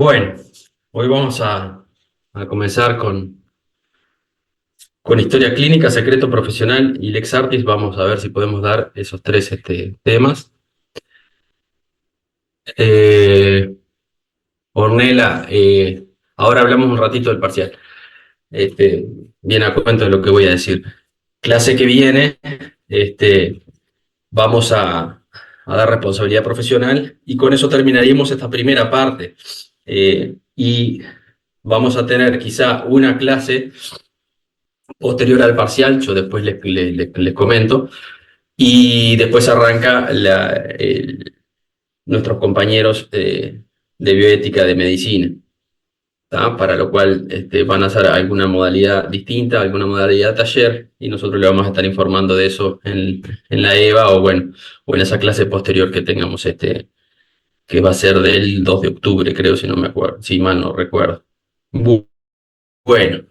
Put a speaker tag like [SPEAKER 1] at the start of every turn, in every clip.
[SPEAKER 1] Bueno, hoy vamos a comenzar con historia clínica, secreto profesional y lex artis. Vamos a ver si podemos dar esos tres temas. Eh, Ornella, ahora hablamos un ratito del parcial. Este, Bien a cuento de lo que voy a decir. Clase que viene, vamos a dar responsabilidad profesional y con eso terminaríamos esta primera parte. Y vamos a tener quizá una clase posterior al parcial, yo después les comento, y después arranca nuestros compañeros de bioética de medicina, ¿tá? Para lo cual van a hacer alguna modalidad distinta, alguna modalidad de taller, y nosotros le vamos a estar informando de eso en la EVA o bueno, o en esa clase posterior que tengamos que va a ser del 2 de octubre, creo, si no me acuerdo, si mal no recuerdo. Bueno.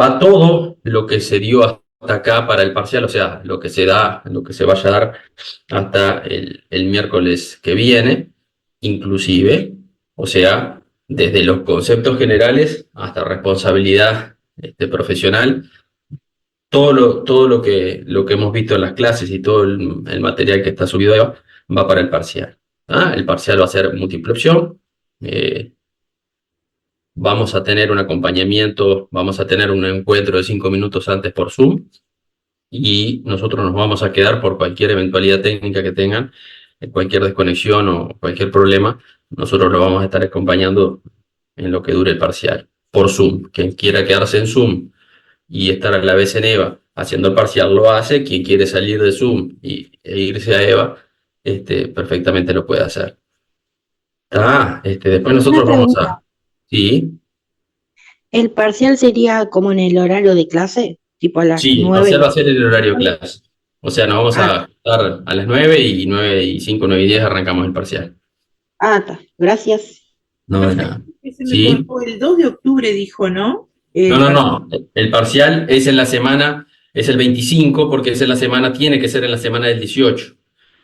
[SPEAKER 1] Va todo lo que se dio hasta acá para el parcial, o sea, lo que se da, lo que se vaya a dar hasta el miércoles que viene, inclusive, o sea, desde los conceptos generales hasta responsabilidad profesional, todo lo que hemos visto en las clases y todo el material que está subido ahí va para el parcial. ¿Ah? El parcial va a ser múltiple opción. Vamos a tener un acompañamiento, vamos a tener un encuentro de 5 minutos antes por Zoom y nosotros nos vamos a quedar por cualquier eventualidad técnica que tengan, cualquier desconexión o cualquier problema, nosotros lo vamos a estar acompañando en lo que dure el parcial, por Zoom. Quien quiera quedarse en Zoom y estar a la vez en EVA haciendo el parcial lo hace, quien quiere salir de Zoom e irse a EVA, perfectamente lo puede hacer. Después
[SPEAKER 2] Una
[SPEAKER 1] nosotros vamos
[SPEAKER 2] pregunta,
[SPEAKER 1] a... Sí.
[SPEAKER 2] ¿el parcial sería como en el horario de clase? Tipo a las
[SPEAKER 1] Sí, el
[SPEAKER 2] 9.
[SPEAKER 1] parcial va a ser el horario de clase. O sea, nos vamos
[SPEAKER 2] Ah,
[SPEAKER 1] a estar a las 9 y 9:05, 9:10 arrancamos el parcial.
[SPEAKER 2] está. Gracias.
[SPEAKER 1] No de
[SPEAKER 3] Perfecto,
[SPEAKER 1] nada.
[SPEAKER 3] que se me
[SPEAKER 1] ¿Sí?
[SPEAKER 3] cortó el 2 de octubre, dijo, ¿no?
[SPEAKER 1] No,
[SPEAKER 3] El
[SPEAKER 1] no,
[SPEAKER 3] parcial.
[SPEAKER 1] no. El parcial es en la semana, es el 25 porque es en la semana, tiene que ser en la semana del 18.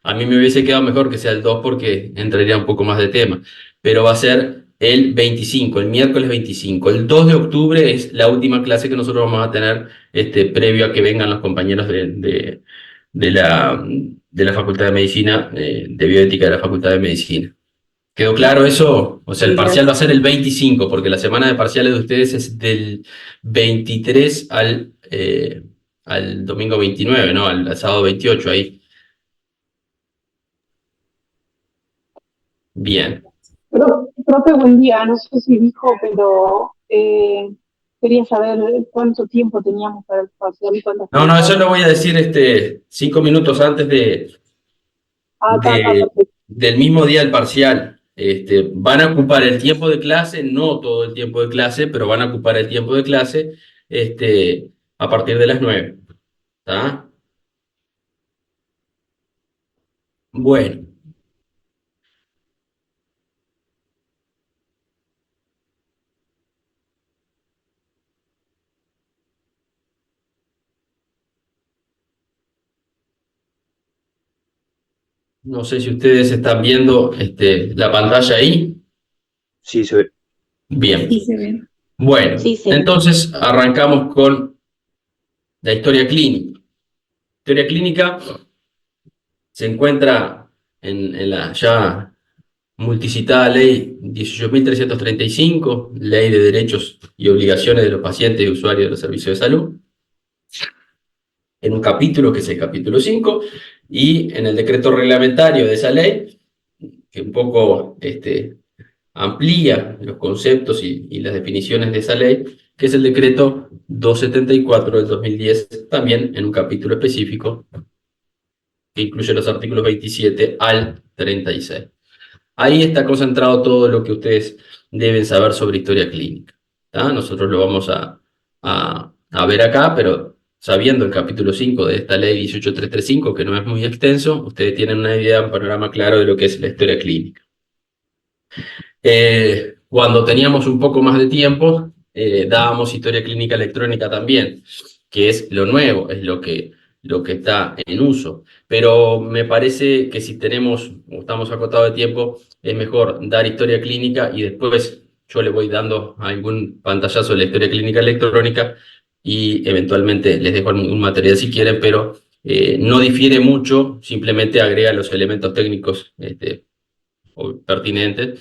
[SPEAKER 1] A mí me hubiese quedado mejor que sea el 2 porque entraría un poco más de tema. Pero va a ser el 25, el miércoles 25. El 2 de octubre es la última clase que nosotros vamos a tener previo a que vengan los compañeros de la Facultad de Medicina, de Bioética de la Facultad de Medicina. ¿Quedó claro eso? O sea, el
[SPEAKER 2] Sí,
[SPEAKER 1] parcial va a
[SPEAKER 2] gracias.
[SPEAKER 1] ser el 25, porque la semana de parciales de ustedes es del 23 al domingo 29, ¿no? Al sábado 28 ahí. Bien.
[SPEAKER 4] Profe, buen día. No sé si dijo, pero quería saber cuánto tiempo teníamos para el parcial y cuántas
[SPEAKER 1] No, no, eso
[SPEAKER 4] preguntas.
[SPEAKER 1] lo voy a decir 5 minutos antes
[SPEAKER 4] Está perfecto.
[SPEAKER 1] del mismo día del parcial. Van a ocupar el tiempo de clase, no todo el tiempo de clase, pero van a ocupar el tiempo de clase a partir de las 9. ¿Está? Bueno, no sé si ustedes están viendo la pantalla ahí.
[SPEAKER 5] Sí, se ve.
[SPEAKER 1] Bien.
[SPEAKER 3] Sí, se ve.
[SPEAKER 1] Bueno,
[SPEAKER 2] Sí, sí.
[SPEAKER 1] entonces arrancamos con la historia clínica. Historia clínica se encuentra en la ya multicitada ley 18.335, Ley de Derechos y Obligaciones de los Pacientes y Usuarios de los Servicios de Salud, en un capítulo que es el capítulo 5, y en el decreto reglamentario de esa ley, que un poco amplía los conceptos y las definiciones de esa ley, que es el decreto 274 del 2010, también en un capítulo específico que incluye los artículos 27 al 36. Ahí está concentrado todo lo que ustedes deben saber sobre historia clínica. ¿Tá? Nosotros lo vamos a ver acá, pero sabiendo el capítulo 5 de esta ley 18335, que no es muy extenso, ustedes tienen una idea, un panorama claro de lo que es la historia clínica. Cuando teníamos un poco más de tiempo, dábamos historia clínica electrónica también, que es lo nuevo, es lo que lo que está en uso. Pero me parece que si tenemos, o estamos acotados de tiempo, es mejor dar historia clínica y después yo le voy dando algún pantallazo de la historia clínica electrónica y eventualmente les dejo un material si quieren, pero no difiere mucho, simplemente agrega los elementos técnicos pertinentes,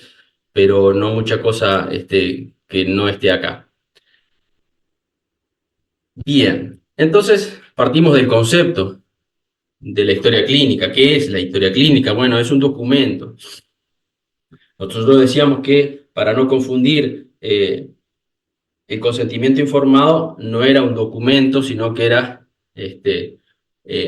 [SPEAKER 1] pero no mucha cosa que no esté acá. Bien, entonces partimos del concepto de la historia clínica. ¿Qué es la historia clínica? Bueno, es un documento. Nosotros decíamos que para no confundir el consentimiento informado no era un documento, sino que era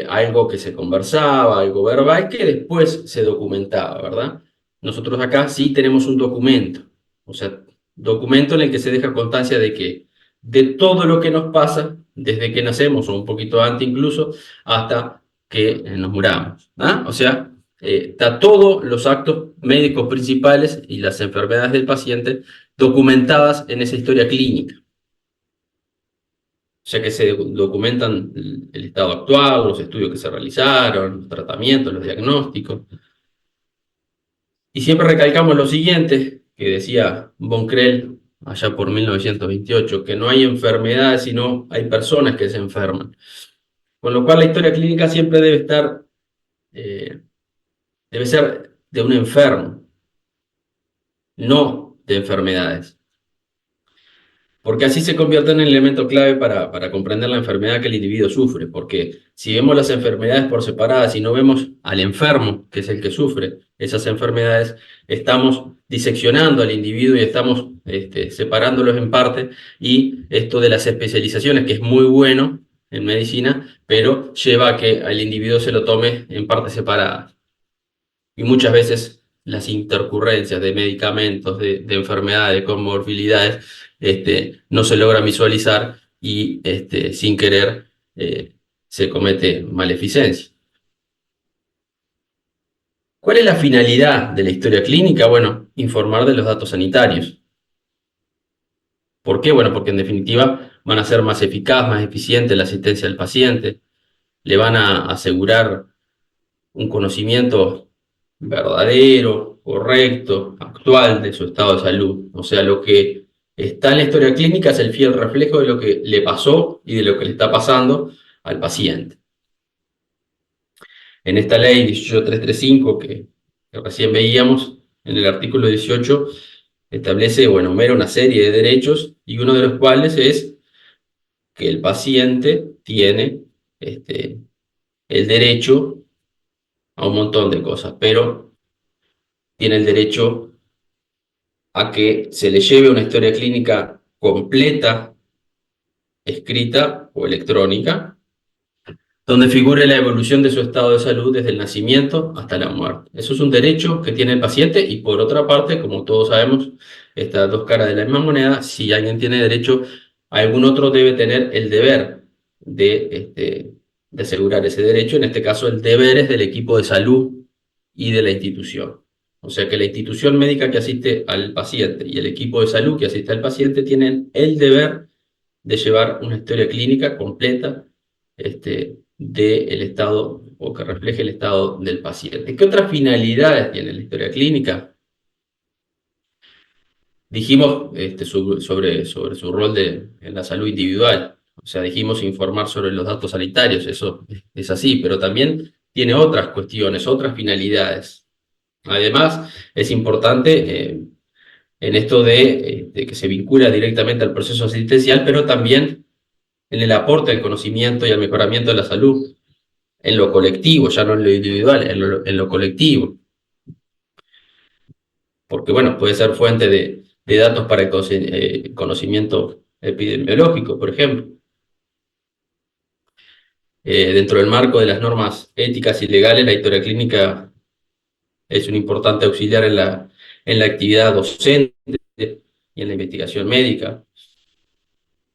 [SPEAKER 1] algo que se conversaba, algo verbal, que después se documentaba, ¿verdad? Nosotros acá sí tenemos un documento, o sea, documento en el que se deja constancia de que de todo lo que nos pasa, desde que nacemos, o un poquito antes incluso, hasta que nos muramos, ¿ah? O sea, está todos los actos médicos principales y las enfermedades del paciente documentadas en esa historia clínica. O sea que se documentan el estado actual, los estudios que se realizaron, los tratamientos, los diagnósticos. Y siempre recalcamos lo siguiente, que decía von Krell allá por 1928, que no hay enfermedades, sino hay personas que se enferman. Con lo cual la historia clínica siempre debe ser de un enfermo, no de enfermedades. Porque así se convierte en el elemento clave para comprender la enfermedad que el individuo sufre. Porque si vemos las enfermedades por separadas y no vemos al enfermo, que es el que sufre esas enfermedades, estamos diseccionando al individuo y estamos separándolos en parte. Y esto de las especializaciones, que es muy bueno en medicina, pero lleva a que al individuo se lo tome en partes separadas. Y muchas veces las intercurrencias de medicamentos, de enfermedades, de comorbilidades, no se logra visualizar y sin querer se comete maleficencia. ¿Cuál es la finalidad de la historia clínica? Bueno, informar de los datos sanitarios. ¿Por qué? Bueno, porque en definitiva van a ser más eficaz, más eficiente la asistencia al paciente, le van a asegurar un conocimiento verdadero, correcto, actual de su estado de salud. O sea, lo que está en la historia clínica es el fiel reflejo de lo que le pasó y de lo que le está pasando al paciente. En esta ley 18335 que recién veíamos, en el artículo 18, establece, bueno, enumera una serie de derechos y uno de los cuales es que el paciente tiene el derecho a un montón de cosas, pero tiene el derecho a que se le lleve una historia clínica completa, escrita o electrónica, donde figure la evolución de su estado de salud desde el nacimiento hasta la muerte. Eso es un derecho que tiene el paciente y por otra parte, como todos sabemos, estas dos caras de la misma moneda, si alguien tiene derecho, algún otro debe tener el deber de asegurar ese derecho. En este caso, el deber es del equipo de salud y de la institución. O sea que la institución médica que asiste al paciente y el equipo de salud que asiste al paciente tienen el deber de llevar una historia clínica completa del estado o que refleje el estado del paciente. ¿Qué otras finalidades tiene la historia clínica? Dijimos sobre su rol en la salud individual. O sea, dijimos informar sobre los datos sanitarios, eso es así, pero también tiene otras cuestiones, otras finalidades. Además, es importante en esto de que se vincula directamente al proceso asistencial, pero también en el aporte al conocimiento y al mejoramiento de la salud, en lo colectivo, ya no en lo individual, en lo colectivo. Porque, bueno, puede ser fuente de datos para el conocimiento epidemiológico, por ejemplo. Dentro del marco de las normas éticas y legales, la historia clínica es un importante auxiliar en la actividad docente y en la investigación médica.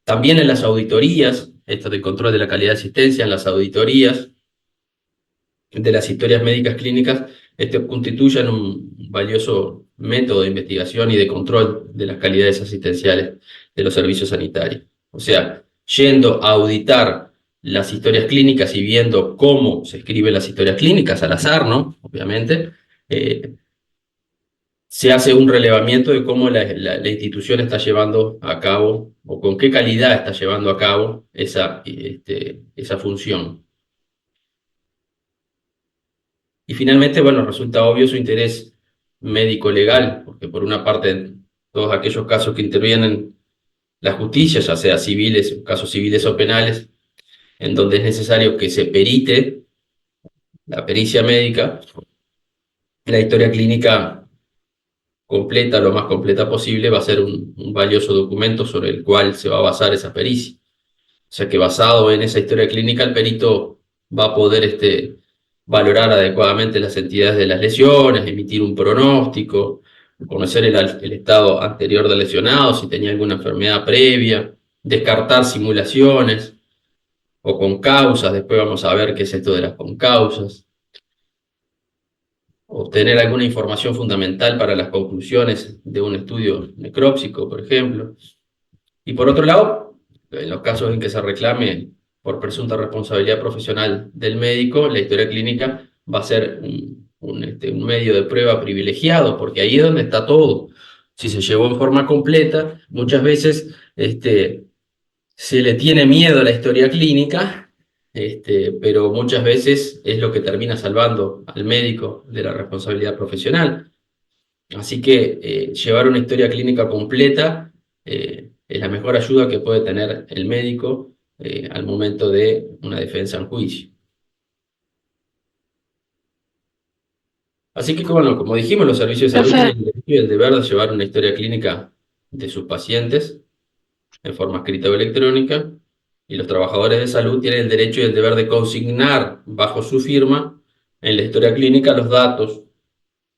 [SPEAKER 1] También en las auditorías, esto de control de la calidad de asistencia, en las auditorías de las historias médicas clínicas, constituyen un valioso método de investigación y de control de las calidades asistenciales de los servicios sanitarios. O sea, yendo a auditar las historias clínicas y viendo cómo se escriben las historias clínicas, al azar, ¿no? Obviamente, se hace un relevamiento de cómo la institución está llevando a cabo, o con qué calidad está llevando a cabo esa función. Y finalmente, bueno, resulta obvio su interés médico-legal, porque por una parte, todos aquellos casos que intervienen la justicia, ya sea civiles, casos civiles o penales, en donde es necesario que se perite la pericia médica, la historia clínica completa, lo más completa posible, va a ser un valioso documento sobre el cual se va a basar esa pericia. O sea que basado en esa historia clínica, el perito va a poder valorar adecuadamente las entidades de las lesiones, emitir un pronóstico, conocer el estado anterior del lesionado, si tenía alguna enfermedad previa, descartar simulaciones o concausas. Después vamos a ver qué es esto de las concausas. Obtener alguna información fundamental para las conclusiones de un estudio necrópsico, por ejemplo. Y por otro lado, en los casos en que se reclame por presunta responsabilidad profesional del médico, la historia clínica va a ser un medio de prueba privilegiado, porque ahí es donde está todo. Si se llevó en forma completa, muchas veces se le tiene miedo a la historia clínica, pero muchas veces es lo que termina salvando al médico de la responsabilidad profesional. Así que llevar una historia clínica completa es la mejor ayuda que puede tener el médico al momento de una defensa en juicio. Así que, bueno, como dijimos, los servicios de salud
[SPEAKER 2] Profe,
[SPEAKER 1] tienen el derecho y el deber de llevar una historia clínica de sus pacientes en forma escrita o electrónica, y los trabajadores de salud tienen el derecho y el deber de consignar bajo su firma en la historia clínica los datos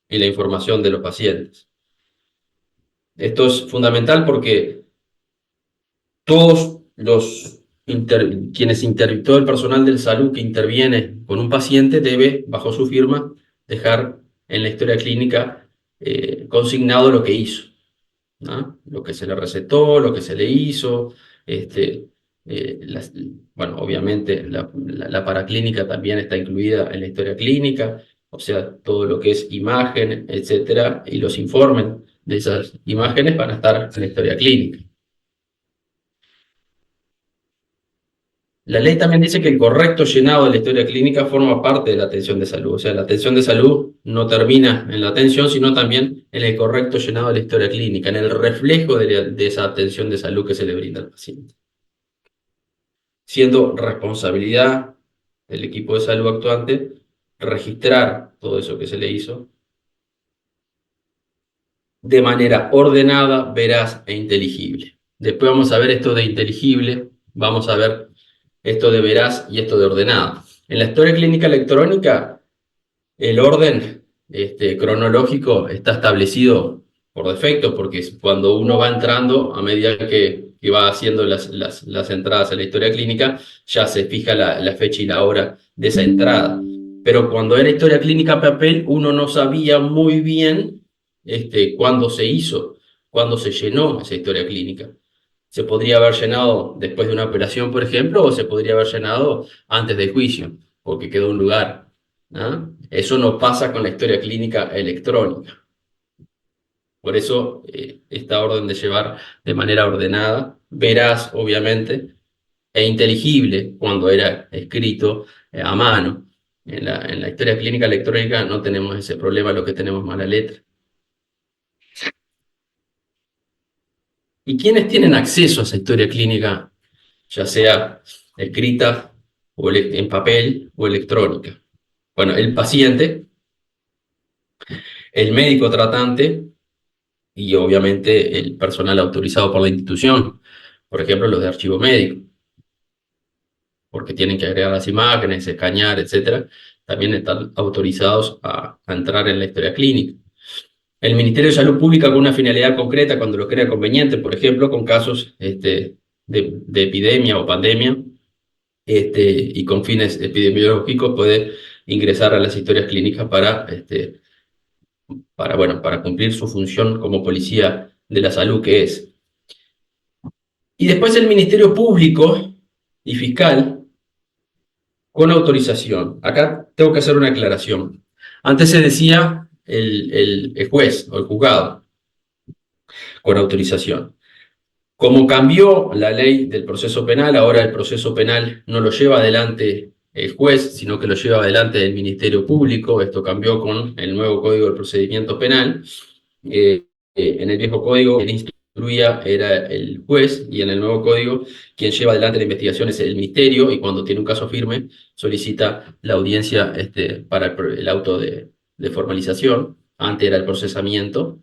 [SPEAKER 1] y la información de los pacientes. Esto es fundamental porque todos todo el personal de salud que interviene con un paciente debe, bajo su firma, dejar en la historia clínica consignado lo que hizo, ¿no? Lo que se le recetó, lo que se le hizo, bueno, obviamente la paraclínica también está incluida en la historia clínica, o sea, todo lo que es imagen, etcétera, y los informes de esas imágenes van a estar en la historia clínica. La ley también dice que el correcto llenado de la historia clínica forma parte de la atención de salud. O sea, la atención de salud no termina en la atención, sino también en el correcto llenado de la historia clínica, en el reflejo de esa atención de salud que se le brinda al paciente. Siendo responsabilidad del equipo de salud actuante registrar todo eso que se le hizo de manera ordenada, veraz e inteligible. Después vamos a ver esto de inteligible, vamos a ver esto de veraz y esto de ordenado. En la historia clínica electrónica, el orden cronológico está establecido por defecto, porque cuando uno va entrando, a medida que va haciendo las entradas a la historia clínica, ya se fija la fecha y la hora de esa entrada. Pero cuando era historia clínica papel, uno no sabía muy bien cuándo se hizo, cuándo se llenó esa historia clínica. Se podría haber llenado después de una operación, por ejemplo, o se podría haber llenado antes del juicio, porque quedó un lugar, ¿no? Eso no pasa con la historia clínica electrónica. Por eso, esta orden de llevar de manera ordenada, veraz, obviamente, e inteligible cuando era escrito a mano. En la historia clínica electrónica no tenemos ese problema, lo que tenemos es mala letra. ¿Y quiénes tienen acceso a esa historia clínica, ya sea escrita o en papel o electrónica? Bueno, el paciente, el médico tratante y obviamente el personal autorizado por la institución, por ejemplo, los de archivo médico, porque tienen que agregar las imágenes, escanear, etcétera, también están autorizados a entrar en la historia clínica. El Ministerio de Salud Pública, con una finalidad concreta, cuando lo crea conveniente, por ejemplo, con casos de epidemia o pandemia, y con fines epidemiológicos, puede ingresar a las historias clínicas para cumplir su función como policía de la salud que es. Y después el Ministerio Público y Fiscal con autorización. Acá tengo que hacer una aclaración. Antes se decía el juez o el juzgado, con autorización. Como cambió la ley del proceso penal, ahora el proceso penal no lo lleva adelante el juez, sino que lo lleva adelante el Ministerio Público. Esto cambió con el nuevo Código del Procedimiento Penal. En el viejo código, quien instruía era el juez, y en el nuevo código, quien lleva adelante la investigación es el Ministerio, y cuando tiene un caso firme, solicita la audiencia para el auto de formalización. Antes era el procesamiento,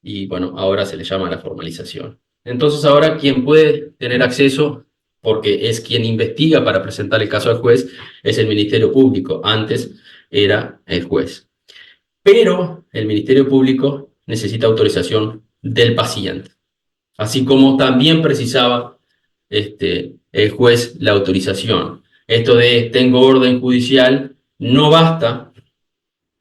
[SPEAKER 1] y bueno, ahora se le llama la formalización. Entonces ahora quien puede tener acceso, porque es quien investiga para presentar el caso al juez, es el Ministerio Público. Antes era el juez. Pero el Ministerio Público necesita autorización del paciente, así como también precisaba el juez la autorización. Esto de tengo orden judicial no basta,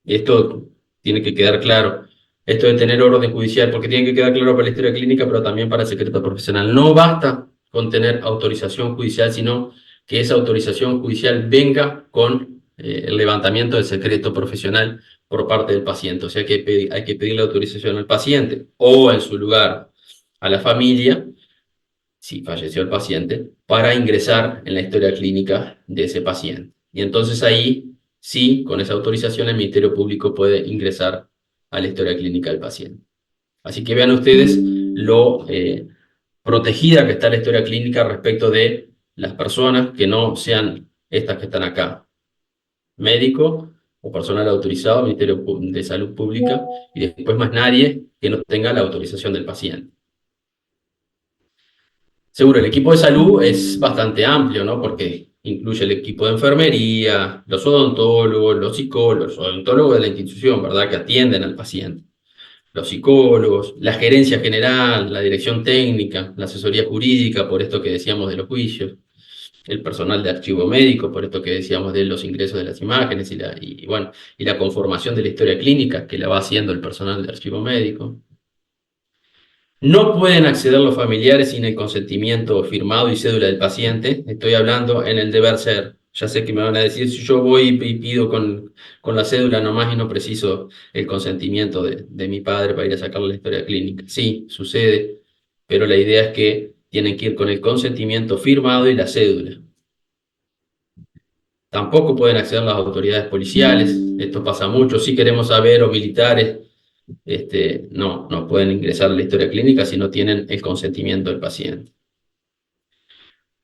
[SPEAKER 1] esto tiene que quedar claro. Esto de tener orden judicial, porque tiene que quedar claro para la historia clínica, pero también para el secreto profesional. No basta con tener autorización judicial, sino que esa autorización judicial venga con el levantamiento del secreto profesional por parte del paciente. O sea que hay que pedir la autorización al paciente o, en su lugar, a la familia, si falleció el paciente, para ingresar en la historia clínica de ese paciente. Y entonces ahí, sí, con esa autorización, el Ministerio Público puede ingresar a la historia clínica del paciente. Así que vean ustedes lo protegida que está la historia clínica respecto de las personas que no sean estas que están acá. Médico o personal autorizado, Ministerio de Salud Pública, y después más nadie que no tenga la autorización del paciente. Seguro, el equipo de salud es bastante amplio, ¿no? Porque incluye el equipo de enfermería, los odontólogos, los odontólogos de la institución, ¿verdad? Que atienden al paciente. Los psicólogos, la gerencia general, la dirección técnica, la asesoría jurídica, por esto que decíamos de los juicios, el personal de archivo médico, por esto que decíamos de los ingresos de las imágenes y la conformación de la historia clínica que la va haciendo el personal de archivo médico. No pueden acceder los familiares sin el consentimiento firmado y cédula del paciente. Estoy hablando en el deber ser. Ya sé que me van a decir, si yo voy y pido con la cédula nomás y no preciso el consentimiento de mi padre para ir a sacar la historia clínica. Sí, sucede, pero la idea es que tienen que ir con el consentimiento firmado y la cédula. Tampoco pueden acceder las autoridades policiales. Esto pasa mucho. Si queremos saber, o militares, no pueden ingresar a la historia clínica si no tienen el consentimiento del paciente.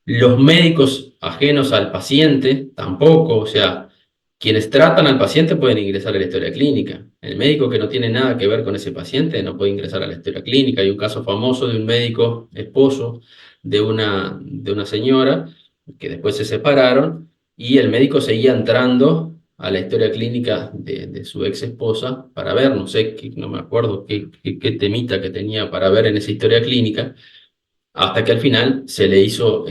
[SPEAKER 1] Los médicos ajenos al paciente tampoco, o sea, quienes tratan al paciente pueden ingresar a la historia clínica. El médico que no tiene nada que ver con ese paciente no puede ingresar a la historia clínica. Hay un caso famoso de un médico esposo de una señora que después se separaron y el médico seguía entrando a la historia clínica de su ex esposa para ver, no sé, no me acuerdo qué temita que tenía para ver en esa historia clínica, hasta que al final se le hizo,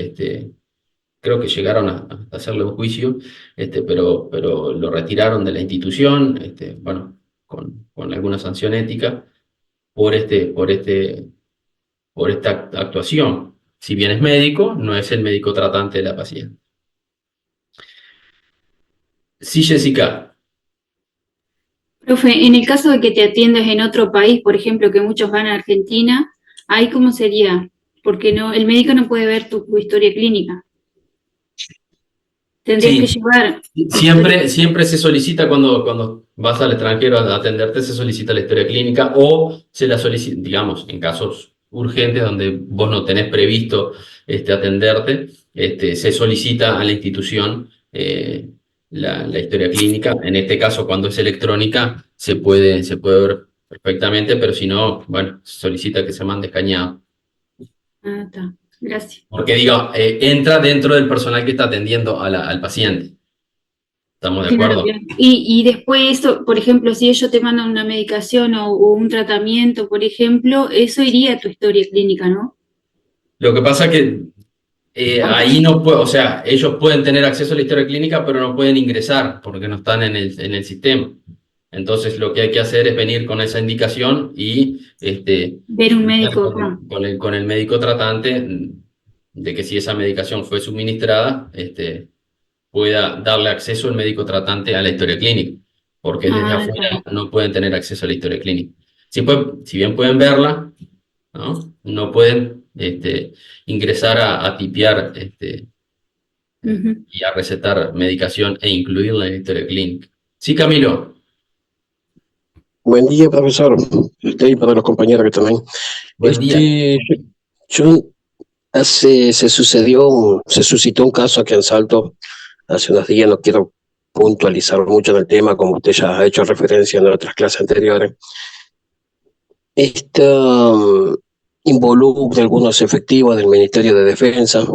[SPEAKER 1] creo que llegaron a hacerle un juicio, pero lo retiraron de la institución, bueno, con alguna sanción ética por esta actuación. Si bien es médico, no es el médico tratante de la paciente. Sí, Jessica.
[SPEAKER 5] Profe, en el caso de que te atiendas en otro país, por ejemplo, que muchos van a Argentina, ¿ahí cómo sería? Porque el médico no puede ver tu historia clínica. Tendrías que llevar...
[SPEAKER 1] Siempre se solicita cuando vas al extranjero a atenderte, se solicita la historia clínica o se la solicita, digamos, en casos urgentes donde vos no tenés previsto atenderte, se solicita a la institución la historia clínica. En este caso, cuando es electrónica, se puede ver perfectamente, pero si no, bueno, se solicita que se mande escaneado.
[SPEAKER 5] Ah, está. Gracias.
[SPEAKER 1] Porque diga, entra dentro del personal que está atendiendo al paciente. ¿Estamos de acuerdo?
[SPEAKER 5] Claro. Y después, por ejemplo, si ellos te mandan una medicación o un tratamiento, por ejemplo, eso iría a tu historia clínica, ¿no?
[SPEAKER 1] Lo que pasa es que ahí no puede, o sea, ellos pueden tener acceso a la historia clínica, pero no pueden ingresar porque no están en el sistema. Entonces lo que hay que hacer es venir con esa indicación y
[SPEAKER 5] ver un médico
[SPEAKER 1] con el médico tratante de que si esa medicación fue suministrada, pueda darle acceso el médico tratante a la historia clínica, porque desde
[SPEAKER 5] Ah,
[SPEAKER 1] afuera no pueden tener acceso a la historia clínica. Si bien pueden verla, ¿no? No pueden ingresar a tipear
[SPEAKER 5] ujú.
[SPEAKER 1] y a recetar medicación e incluirla en la historia clínica. Sí, Camilo,
[SPEAKER 6] Buen día, profesor. Usted y para los compañeros que también.
[SPEAKER 1] buen día.
[SPEAKER 6] Yo se suscitó un caso aquí en Salto hace unos días, no quiero puntualizar mucho en el tema, como usted ya ha hecho referencia en otras clases anteriores. Esto involucra algunos efectivos del Ministerio de Defensa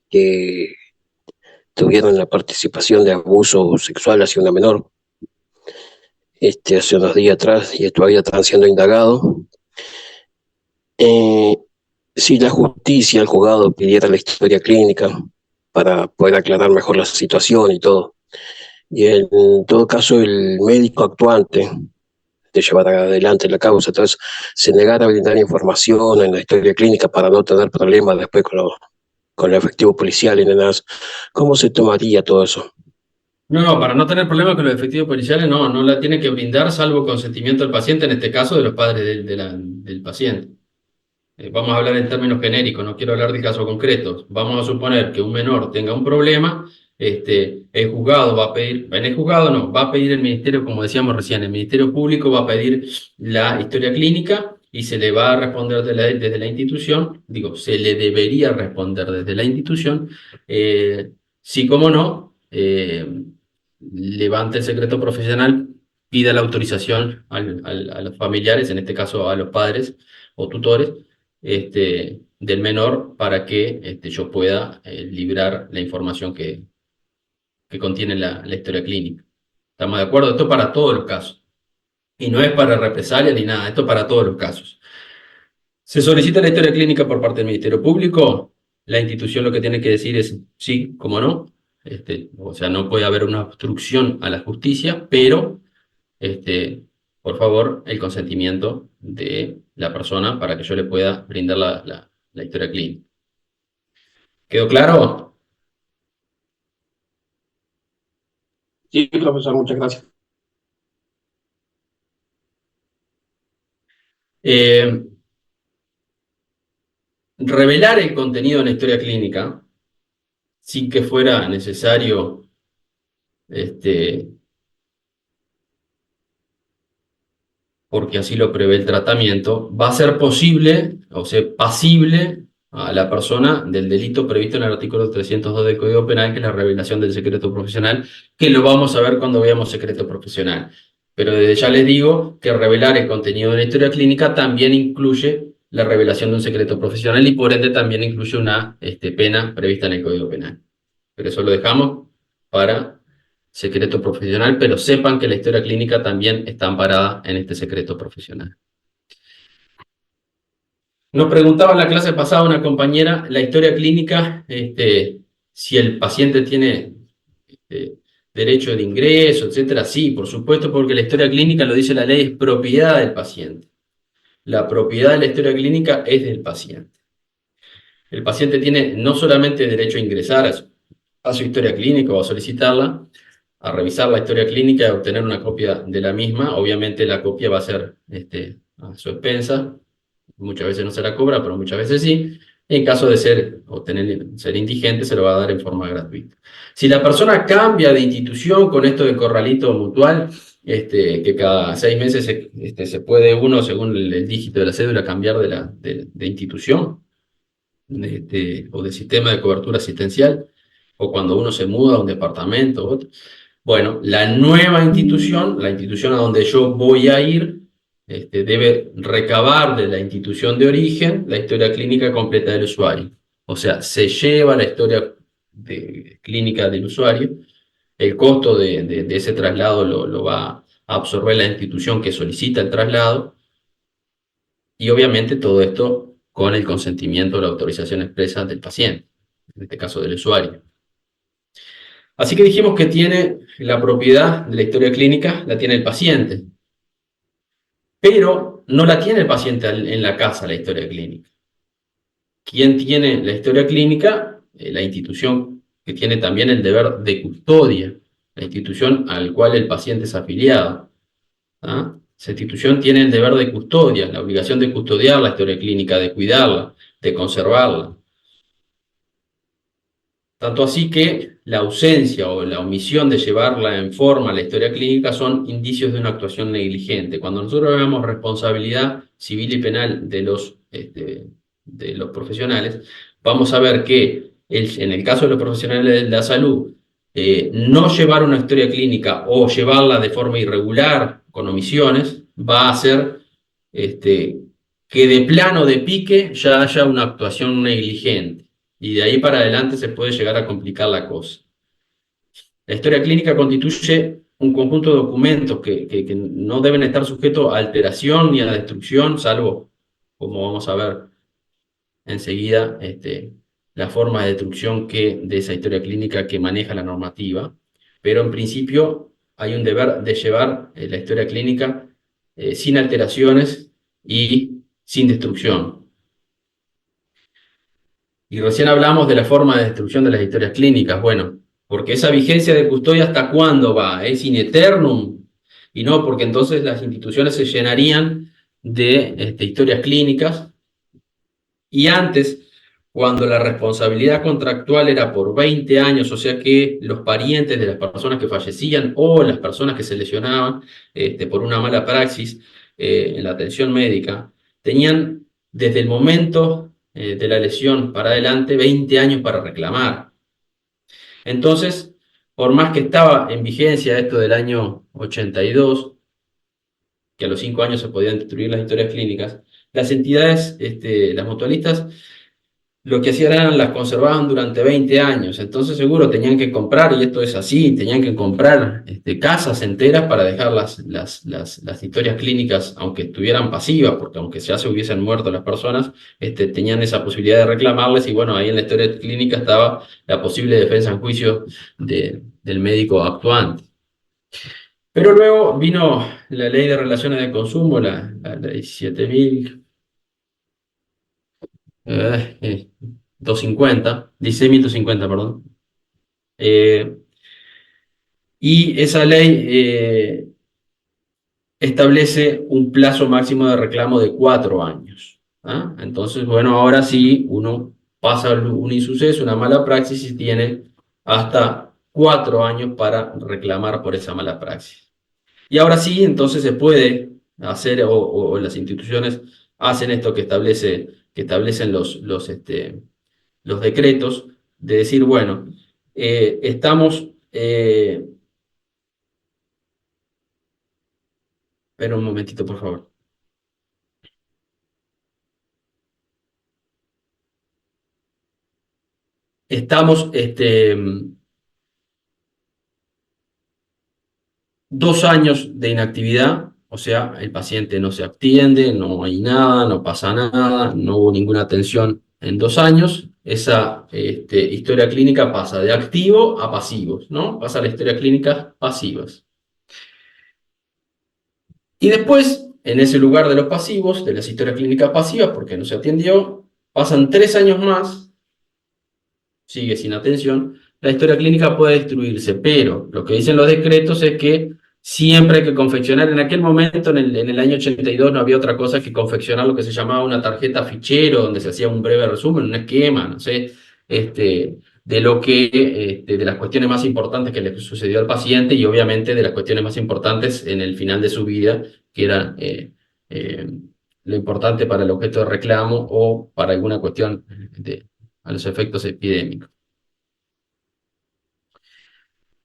[SPEAKER 6] que tuvieron la participación de abuso sexual hacia una menor, hace unos días atrás, y todavía están siendo indagados. Eh, si la justicia, el juzgado pidiera la historia clínica para poder aclarar mejor la situación y todo, y en todo caso el médico actuante de llevar adelante la causa, entonces se negara a brindar información en la historia clínica para no tener problemas después con el efectivo policial y demás, ¿cómo se tomaría todo eso?
[SPEAKER 1] No, para no tener problemas con los efectivos policiales, no la tiene que brindar salvo consentimiento del paciente, en este caso de los padres del paciente. Vamos a hablar en términos genéricos, no quiero hablar de casos concretos. Vamos a suponer que un menor tenga un problema, el juzgado va a pedir, en el juzgado no, va a pedir el ministerio, como decíamos recién, el Ministerio Público va a pedir la historia clínica y se le va a responder desde la institución, digo, se le debería responder desde la institución, sí como no, levante el secreto profesional, pida la autorización a los familiares, en este caso a los padres o tutores, del menor para que yo pueda librar la información que contiene la historia clínica. ¿Estamos de acuerdo? Esto para todos los casos. Y no es para represalia ni nada, esto para todos los casos. Se solicita la historia clínica por parte del Ministerio Público, la institución lo que tiene que decir es sí, cómo no, o sea, no puede haber una obstrucción a la justicia, pero por favor, el consentimiento de la persona para que yo le pueda brindar la historia clínica. ¿Quedó claro?
[SPEAKER 6] Sí, profesor, muchas gracias.
[SPEAKER 1] Eh, Revelar el contenido de la historia clínica sin que fuera necesario porque así lo prevé el tratamiento, va a ser posible, o sea, pasible a la persona del delito previsto en el artículo 302 del Código Penal, que es la revelación del secreto profesional, que lo vamos a ver cuando veamos secreto profesional. Pero desde ya les digo que revelar el contenido de la historia clínica también incluye la revelación de un secreto profesional y por ende también incluye una pena prevista en el Código Penal. Pero eso lo dejamos para secreto profesional, pero sepan que la historia clínica también está amparada en este secreto profesional. Nos preguntaba en la clase pasada una compañera, la historia clínica, si el paciente tiene derecho de ingreso, etcétera. Sí, por supuesto, porque la historia clínica, lo dice la ley, es propiedad del paciente. La propiedad de la historia clínica es del paciente. El paciente tiene no solamente derecho a ingresar a su historia clínica o a solicitarla, a revisar la historia clínica y a obtener una copia de la misma. Obviamente la copia va a ser a su expensa, muchas veces no se la cobra, pero muchas veces sí. En caso de ser indigente, se lo va a dar en forma gratuita. Si la persona cambia de institución con esto del corralito mutual, que cada 6 meses se puede uno, según el dígito de la cédula, cambiar de institución o de sistema de cobertura asistencial, o cuando uno se muda a un departamento u otro. Bueno, la nueva institución, la institución a donde yo voy a ir, debe recabar de la institución de origen la historia clínica completa del usuario. O sea, se lleva la historia clínica del usuario, el costo de ese traslado lo va a absorber la institución que solicita el traslado, y obviamente todo esto con el consentimiento o la autorización expresa del paciente, en este caso del usuario. Así que dijimos que tiene la propiedad de la historia clínica, la tiene el paciente, pero no la tiene el paciente en la casa, la historia clínica. ¿Quién tiene la historia clínica? La institución que tiene también el deber de custodia, la institución al cual el paciente es afiliado. ¿Ah? Esa institución tiene el deber de custodia, la obligación de custodiar la historia clínica, de cuidarla, de conservarla. Tanto así que la ausencia o la omisión de llevarla en forma a la historia clínica son indicios de una actuación negligente. Cuando nosotros vemos responsabilidad civil y penal de los profesionales, vamos a ver que en el caso de los profesionales de la salud, no llevar una historia clínica o llevarla de forma irregular, con omisiones, va a hacer que de plano de pique ya haya una actuación negligente. Y de ahí para adelante se puede llegar a complicar la cosa. La historia clínica constituye un conjunto de documentos que no deben estar sujetos a alteración ni a destrucción, salvo, como vamos a ver enseguida, la forma de destrucción de esa historia clínica que maneja la normativa. Pero en principio hay un deber de llevar la historia clínica sin alteraciones y sin destrucción. Y recién hablamos de la forma de destrucción de las historias clínicas. Bueno, porque esa vigencia de custodia, ¿hasta cuándo va? ¿Es in eternum? Y no, porque entonces las instituciones se llenarían de historias clínicas. Y antes, cuando la responsabilidad contractual era por 20 años, o sea que los parientes de las personas que fallecían o las personas que se lesionaban por una mala praxis en la atención médica, tenían desde el momento de la lesión para adelante 20 años para reclamar. Entonces, por más que estaba en vigencia esto del año 82, que a los 5 años se podían destruir las historias clínicas, las entidades, las mutualistas, lo que hacían eran las conservaban durante 20 años. Entonces seguro tenían que comprar, y esto es así, tenían que comprar casas enteras para dejar las historias clínicas, aunque estuvieran pasivas, porque aunque ya se hubiesen muerto las personas, tenían esa posibilidad de reclamarles, y bueno, ahí en la historia clínica estaba la posible defensa en juicio del médico actuante. Pero luego vino la Ley de Relaciones de Consumo, la 17.250, 16.250, perdón. Y esa ley establece un plazo máximo de reclamo de 4 años. ¿Ah? Entonces, bueno, ahora sí, uno pasa un insuceso, una mala praxis, y tiene hasta 4 años para reclamar por esa mala praxis. Y ahora sí, entonces se puede hacer, o las instituciones hacen esto que establecen los decretos, de decir, bueno, estamos... espera un momentito, por favor. Estamos 2 años de inactividad, o sea, el paciente no se atiende, no hay nada, no pasa nada, no hubo ninguna atención en 2 años. Esa historia clínica pasa de activo a pasivos, ¿no? Pasa a la historia clínica pasivas. Y después, en ese lugar de los pasivos, de las historias clínicas pasivas, porque no se atendió, pasan 3 años más, sigue sin atención, la historia clínica puede destruirse, pero lo que dicen los decretos es que siempre hay que confeccionar. En aquel momento, en el año 82, no había otra cosa que confeccionar lo que se llamaba una tarjeta fichero, donde se hacía un breve resumen, un esquema, no sé, de lo que, de las cuestiones más importantes que le sucedió al paciente, y obviamente de las cuestiones más importantes en el final de su vida, que era lo importante para el objeto de reclamo o para alguna cuestión a los efectos epidémicos.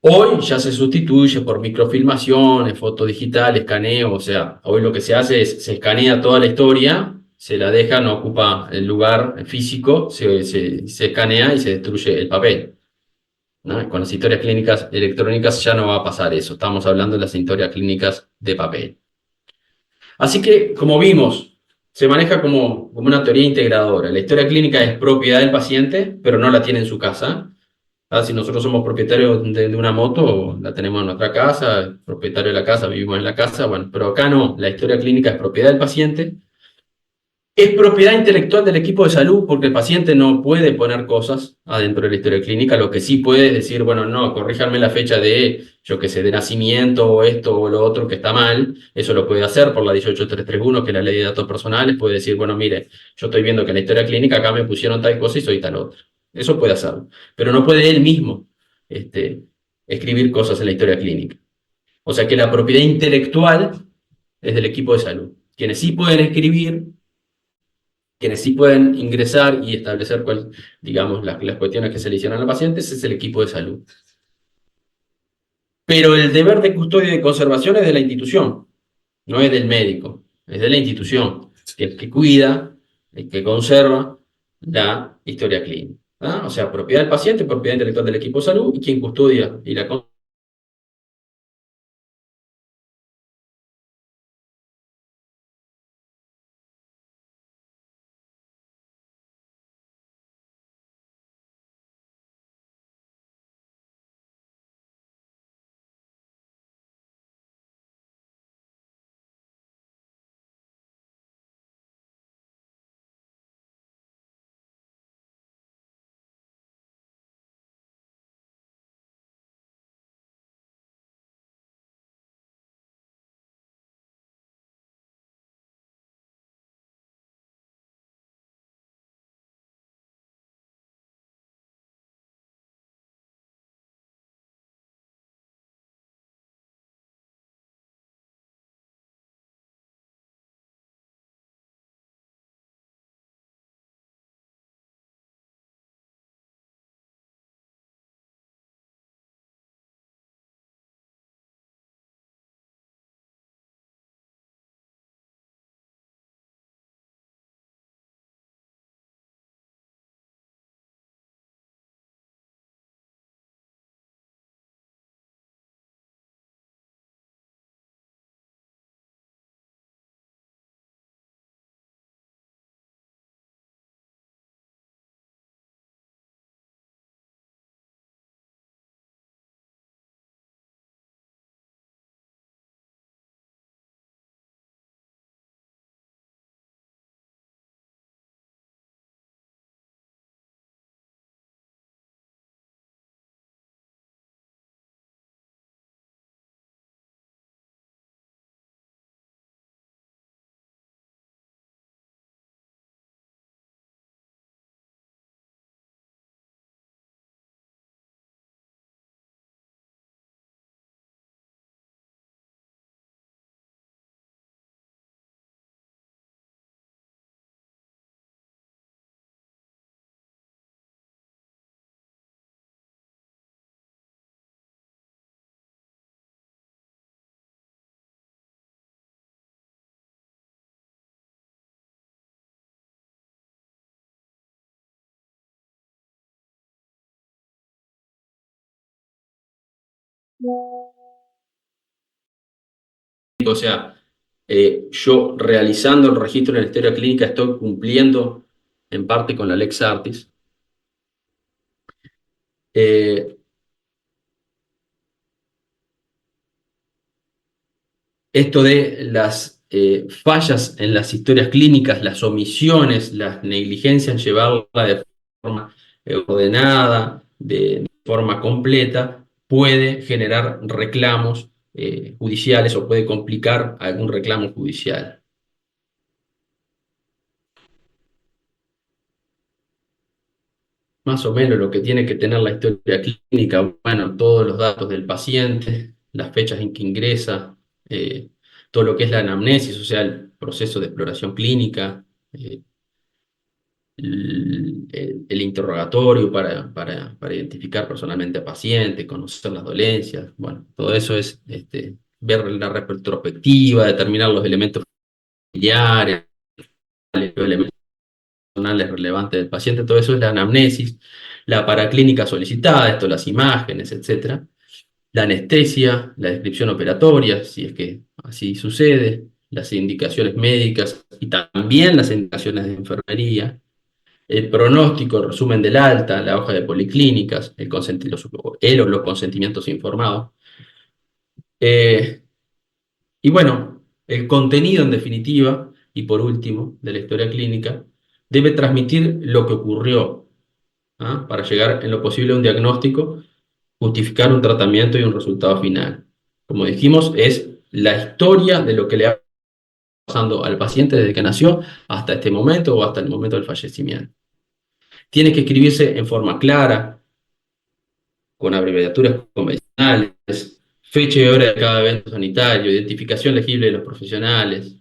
[SPEAKER 1] Hoy ya se sustituye por microfilmaciones, foto digital, escaneo, o sea, hoy lo que se hace es, se escanea toda la historia, se la deja, no ocupa el lugar físico, se escanea y se destruye el papel, ¿no? Con las historias clínicas electrónicas ya no va a pasar eso, estamos hablando de las historias clínicas de papel. Así que, como vimos, se maneja como una teoría integradora. La historia clínica es propiedad del paciente, pero no la tiene en su casa. Si nosotros somos propietarios de una moto, la tenemos en nuestra casa, propietario de la casa, vivimos en la casa, bueno, pero acá no, la historia clínica es propiedad del paciente, Es propiedad intelectual del equipo de salud porque el paciente no puede poner cosas adentro de la historia clínica. Lo que sí puede es decir, bueno, no, corríjanme la fecha de, yo qué sé, de nacimiento o esto o lo otro que está mal. Eso lo puede hacer por la 18331, que es la ley de datos personales. Puede decir, bueno, mire, yo estoy viendo que en la historia clínica acá me pusieron tal cosa y soy tal otra. Eso puede hacerlo. Pero no puede él mismo escribir cosas en la historia clínica. O sea que la propiedad intelectual es del equipo de salud. Quienes sí pueden escribir, quienes sí pueden ingresar y establecer, digamos, las cuestiones que se le hicieron al paciente, ese es el equipo de salud. Pero el deber de custodia y de conservación es de la institución, no es del médico, es de la institución, que es el que cuida, el que conserva la historia clínica. ¿Ah? O sea, propiedad del paciente, propiedad intelectual del equipo de salud, y quien custodia y la o sea, yo realizando el registro en la historia clínica estoy cumpliendo en parte con la Lex Artis. Esto de las fallas en las historias clínicas, las omisiones, las negligencias, llevarla de forma ordenada, de forma completa, puede generar reclamos judiciales o puede complicar algún reclamo judicial. Más o menos lo que tiene que tener la historia clínica, bueno, todos los datos del paciente, las fechas en que ingresa, todo lo que es la anamnesis, o sea, el proceso de exploración clínica, el interrogatorio para identificar personalmente al paciente, conocer las dolencias, bueno, todo eso es ver la retrospectiva, determinar los elementos familiares, los elementos personales relevantes del paciente, todo eso es la anamnesis, la paraclínica solicitada, esto, las imágenes, etcétera, la anestesia, la descripción operatoria, si es que así sucede, las indicaciones médicas y también las indicaciones de enfermería, el pronóstico, el resumen del alta, la hoja de policlínicas, los consentimientos informados. Y bueno, el contenido en definitiva y por último, de la historia clínica, debe transmitir lo que ocurrió, ¿ah? Para llegar en lo posible a un diagnóstico, justificar un tratamiento y un resultado final. Como dijimos, es la historia de lo que le ha pasando al paciente desde que nació hasta este momento o hasta el momento del fallecimiento. Tiene que escribirse en forma clara, con abreviaturas convencionales, fecha y hora de cada evento sanitario, identificación legible de los profesionales.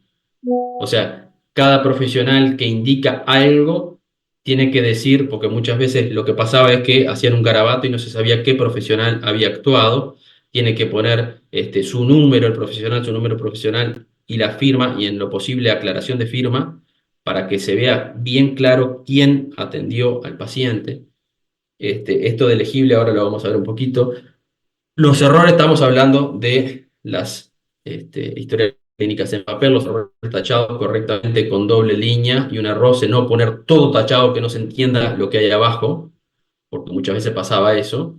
[SPEAKER 1] O sea, cada profesional que indica algo tiene que decir, porque muchas veces lo que pasaba es que hacían un garabato y no se sabía qué profesional había actuado. Tiene que poner su número, el profesional, su número profesional y la firma, y en lo posible aclaración de firma, para que se vea bien claro quién atendió al paciente. Esto de legible ahora lo vamos a ver un poquito. Los errores, estamos hablando de las historias clínicas en papel, los errores tachados correctamente con doble línea y un error de no poner todo tachado, que no se entienda lo que hay abajo, porque muchas veces pasaba eso.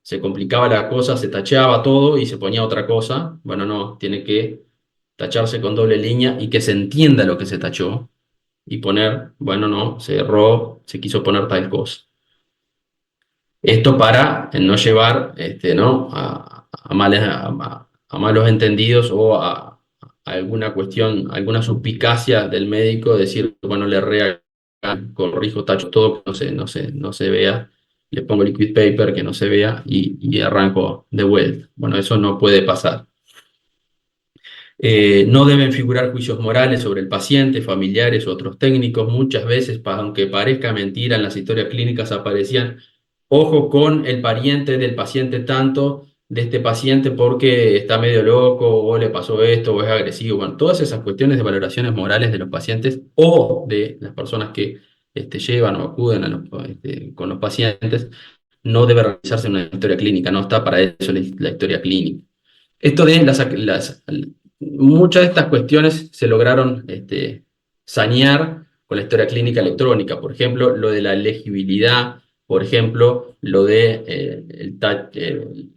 [SPEAKER 1] Se complicaba la cosa, se tachaba todo y se ponía otra cosa. Bueno, no, tiene que tacharse con doble línea y que se entienda lo que se tachó y poner, bueno, no, se erró, se quiso poner tal cosa. Esto para no llevar ¿no? a malos entendidos o a alguna cuestión, alguna suspicacia del médico, decir, bueno, le corrijo, tacho todo, que no se vea, le pongo liquid paper, que no se vea y arranco de vuelta. Bueno, eso no puede pasar. No deben figurar juicios morales sobre el paciente, familiares u otros técnicos. Muchas veces, aunque parezca mentira, en las historias clínicas aparecían: ojo con el pariente del paciente tanto, de este paciente porque está medio loco, o le pasó esto, o es agresivo. Bueno, todas esas cuestiones de valoraciones morales de los pacientes o de las personas que llevan o acuden con los pacientes, no debe realizarse en una historia clínica, no está para eso la historia clínica. Esto de muchas de estas cuestiones se lograron sanear con la historia clínica electrónica. Por ejemplo, lo de la legibilidad, por ejemplo, lo de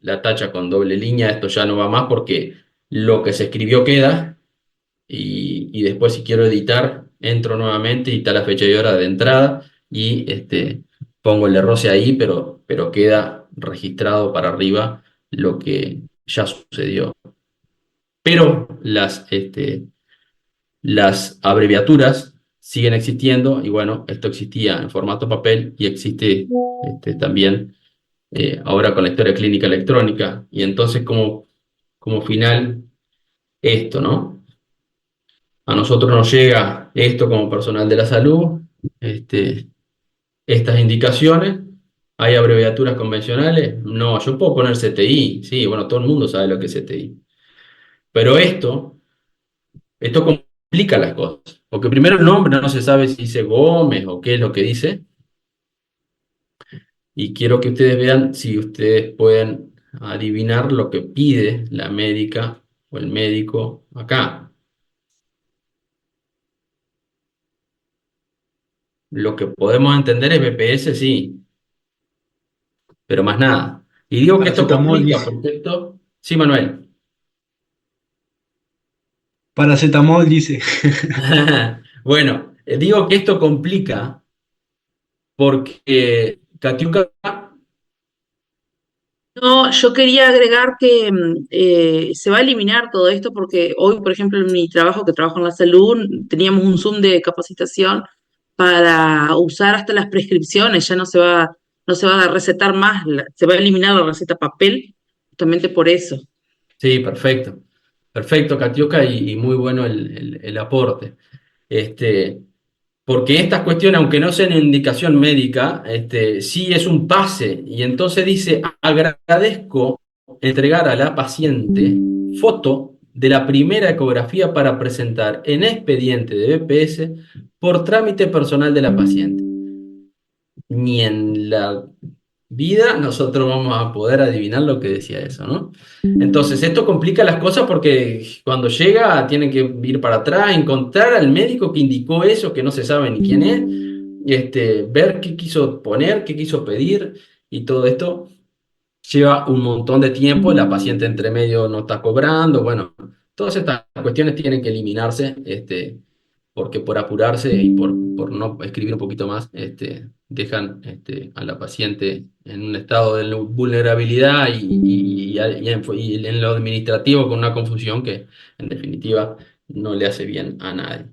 [SPEAKER 1] la tacha con doble línea. Esto ya no va más porque lo que se escribió queda, y después, si quiero editar, entro nuevamente y está la fecha y hora de entrada y pongo el roce ahí, pero queda registrado para arriba lo que ya sucedió. Pero las abreviaturas siguen existiendo, y bueno, esto existía en formato papel y existe también ahora con la historia clínica electrónica. Y entonces, como final, esto, ¿no? A nosotros nos llega esto como personal de la salud, estas indicaciones. ¿Hay abreviaturas convencionales? No, yo puedo poner CTI, sí, bueno, todo el mundo sabe lo que es CTI. Pero esto complica las cosas, porque primero el nombre no se sabe si dice Gómez o qué es lo que dice, y quiero que ustedes vean si ustedes pueden adivinar lo que pide la médica o el médico acá. Lo que podemos entender es BPS, sí, pero más nada. Y digo que esto
[SPEAKER 7] Paracetamol,
[SPEAKER 1] complica,
[SPEAKER 7] dice.
[SPEAKER 1] porque esto... Sí, Manuel.
[SPEAKER 7] Paracetamol, dice.
[SPEAKER 1] Bueno, digo que esto complica porque Katiuka...
[SPEAKER 8] No, yo quería agregar que se va a eliminar todo esto porque hoy, por ejemplo, en mi trabajo, que trabajo en la salud, teníamos un Zoom de capacitación para usar hasta las prescripciones, ya no se va a recetar más, se va a eliminar la receta papel, justamente por eso.
[SPEAKER 1] Sí, perfecto. Perfecto, Katiuka, y muy bueno el aporte. Porque estas cuestiones, aunque no sean indicación médica, sí es un pase. Y entonces dice: agradezco entregar a la paciente foto de la primera ecografía para presentar en expediente de BPS por trámite personal de la paciente. Ni en la vida nosotros vamos a poder adivinar lo que decía eso, ¿no? Entonces, esto complica las cosas porque cuando llega tienen que ir para atrás, encontrar al médico que indicó eso, que no se sabe ni quién es, ver qué quiso poner, qué quiso pedir, y todo esto lleva un montón de tiempo. La paciente entre medio no está cobrando, bueno, Todas estas cuestiones tienen que eliminarse, porque por apurarse y por no escribir un poquito más, dejan a la paciente en un estado de vulnerabilidad y en lo administrativo con una confusión que en definitiva no le hace bien a nadie.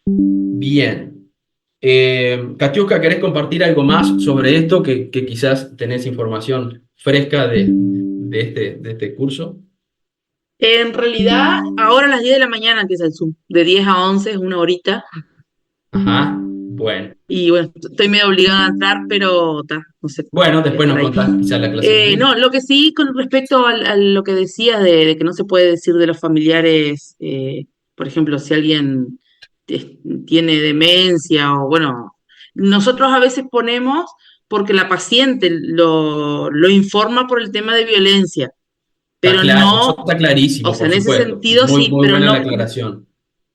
[SPEAKER 1] Bien. Katiuska, ¿querés compartir algo más sobre esto que quizás tenés información fresca de este curso?
[SPEAKER 8] En realidad, ahora a las 10 de la mañana empieza el Zoom, de 10 a 11 es una horita,
[SPEAKER 1] Ajá, bueno.
[SPEAKER 8] y bueno, estoy medio obligada a entrar, pero no sé,
[SPEAKER 1] Bueno,
[SPEAKER 8] voy a
[SPEAKER 1] después
[SPEAKER 8] estar
[SPEAKER 1] nos
[SPEAKER 8] ahí.
[SPEAKER 1] contás quizás la clase.
[SPEAKER 8] No, lo que sí, con respecto a lo que decías de que no se puede decir de los familiares, por ejemplo, si alguien tiene demencia o bueno, nosotros a veces ponemos porque la paciente lo informa por el tema de violencia,
[SPEAKER 1] Está
[SPEAKER 8] pero
[SPEAKER 1] claro, eso
[SPEAKER 8] no,
[SPEAKER 1] está
[SPEAKER 8] o
[SPEAKER 1] clarísimo,
[SPEAKER 8] sea,
[SPEAKER 1] por
[SPEAKER 8] en ese
[SPEAKER 1] supuesto.
[SPEAKER 8] sentido
[SPEAKER 1] Muy,
[SPEAKER 8] sí,
[SPEAKER 1] muy
[SPEAKER 8] pero
[SPEAKER 1] buena la
[SPEAKER 8] no,
[SPEAKER 1] aclaración.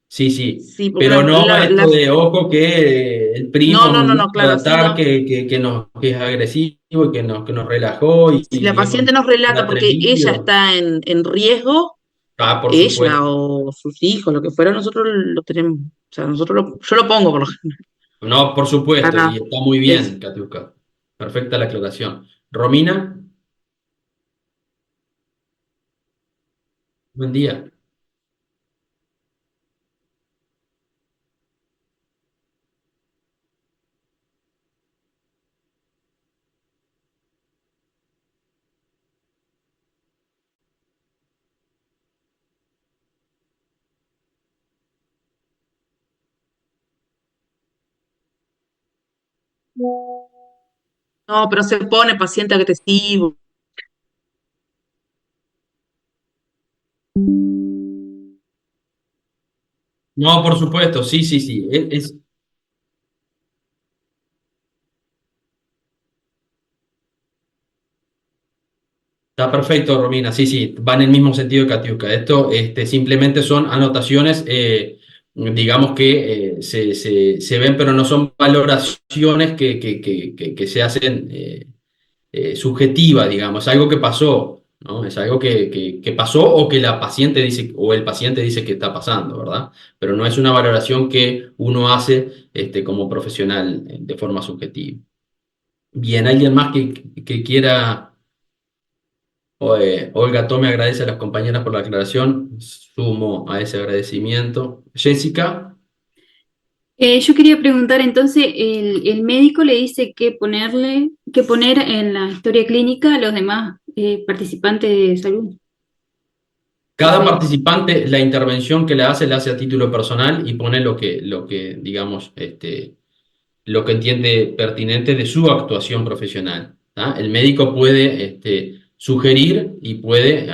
[SPEAKER 1] Sí, sí.
[SPEAKER 8] sí, porque
[SPEAKER 1] Pero no a esto de ojo que el primo
[SPEAKER 8] no, no, no, no,
[SPEAKER 1] nos va a
[SPEAKER 8] claro, sí,
[SPEAKER 1] tratar
[SPEAKER 8] no.
[SPEAKER 1] que es agresivo y que nos relajó
[SPEAKER 8] Si la
[SPEAKER 1] y es
[SPEAKER 8] paciente nos
[SPEAKER 1] un
[SPEAKER 8] relata porque ella
[SPEAKER 1] atrevido.
[SPEAKER 8] está en riesgo,
[SPEAKER 1] Ah, por
[SPEAKER 8] ella
[SPEAKER 1] supuesto.
[SPEAKER 8] o sus hijos, lo que fuera, nosotros lo tenemos, o sea, yo lo pongo por lo general,
[SPEAKER 1] No, por supuesto, y
[SPEAKER 8] para
[SPEAKER 1] está muy
[SPEAKER 8] eso.
[SPEAKER 1] bien, Katiuska. Perfecta la aclaración. Romina, buen día.
[SPEAKER 8] No, pero se pone paciente agresivo.
[SPEAKER 1] No, por supuesto, sí, sí, sí. Está perfecto, Romina. Sí, sí, va en el mismo sentido que Katiuska. Esto simplemente son anotaciones, digamos que se ven, pero no son valoraciones que se hacen subjetiva, digamos. Es algo que pasó, ¿no? Es algo que pasó o que la paciente dice, o el paciente dice que está pasando, ¿verdad? Pero no es una valoración que uno hace como profesional de forma subjetiva. Bien, ¿alguien más que quiera? Olga Tome agradece a las compañeras por la aclaración, sumo a ese agradecimiento. Jessica,
[SPEAKER 5] Yo quería preguntar, entonces, el médico le dice qué poner en la historia clínica a los demás participantes de salud.
[SPEAKER 1] cada participante, la intervención que le hace la hace a título personal y pone lo que digamos, lo que entiende pertinente de su actuación profesional. ¿Tá? El médico puede sugerir y puede,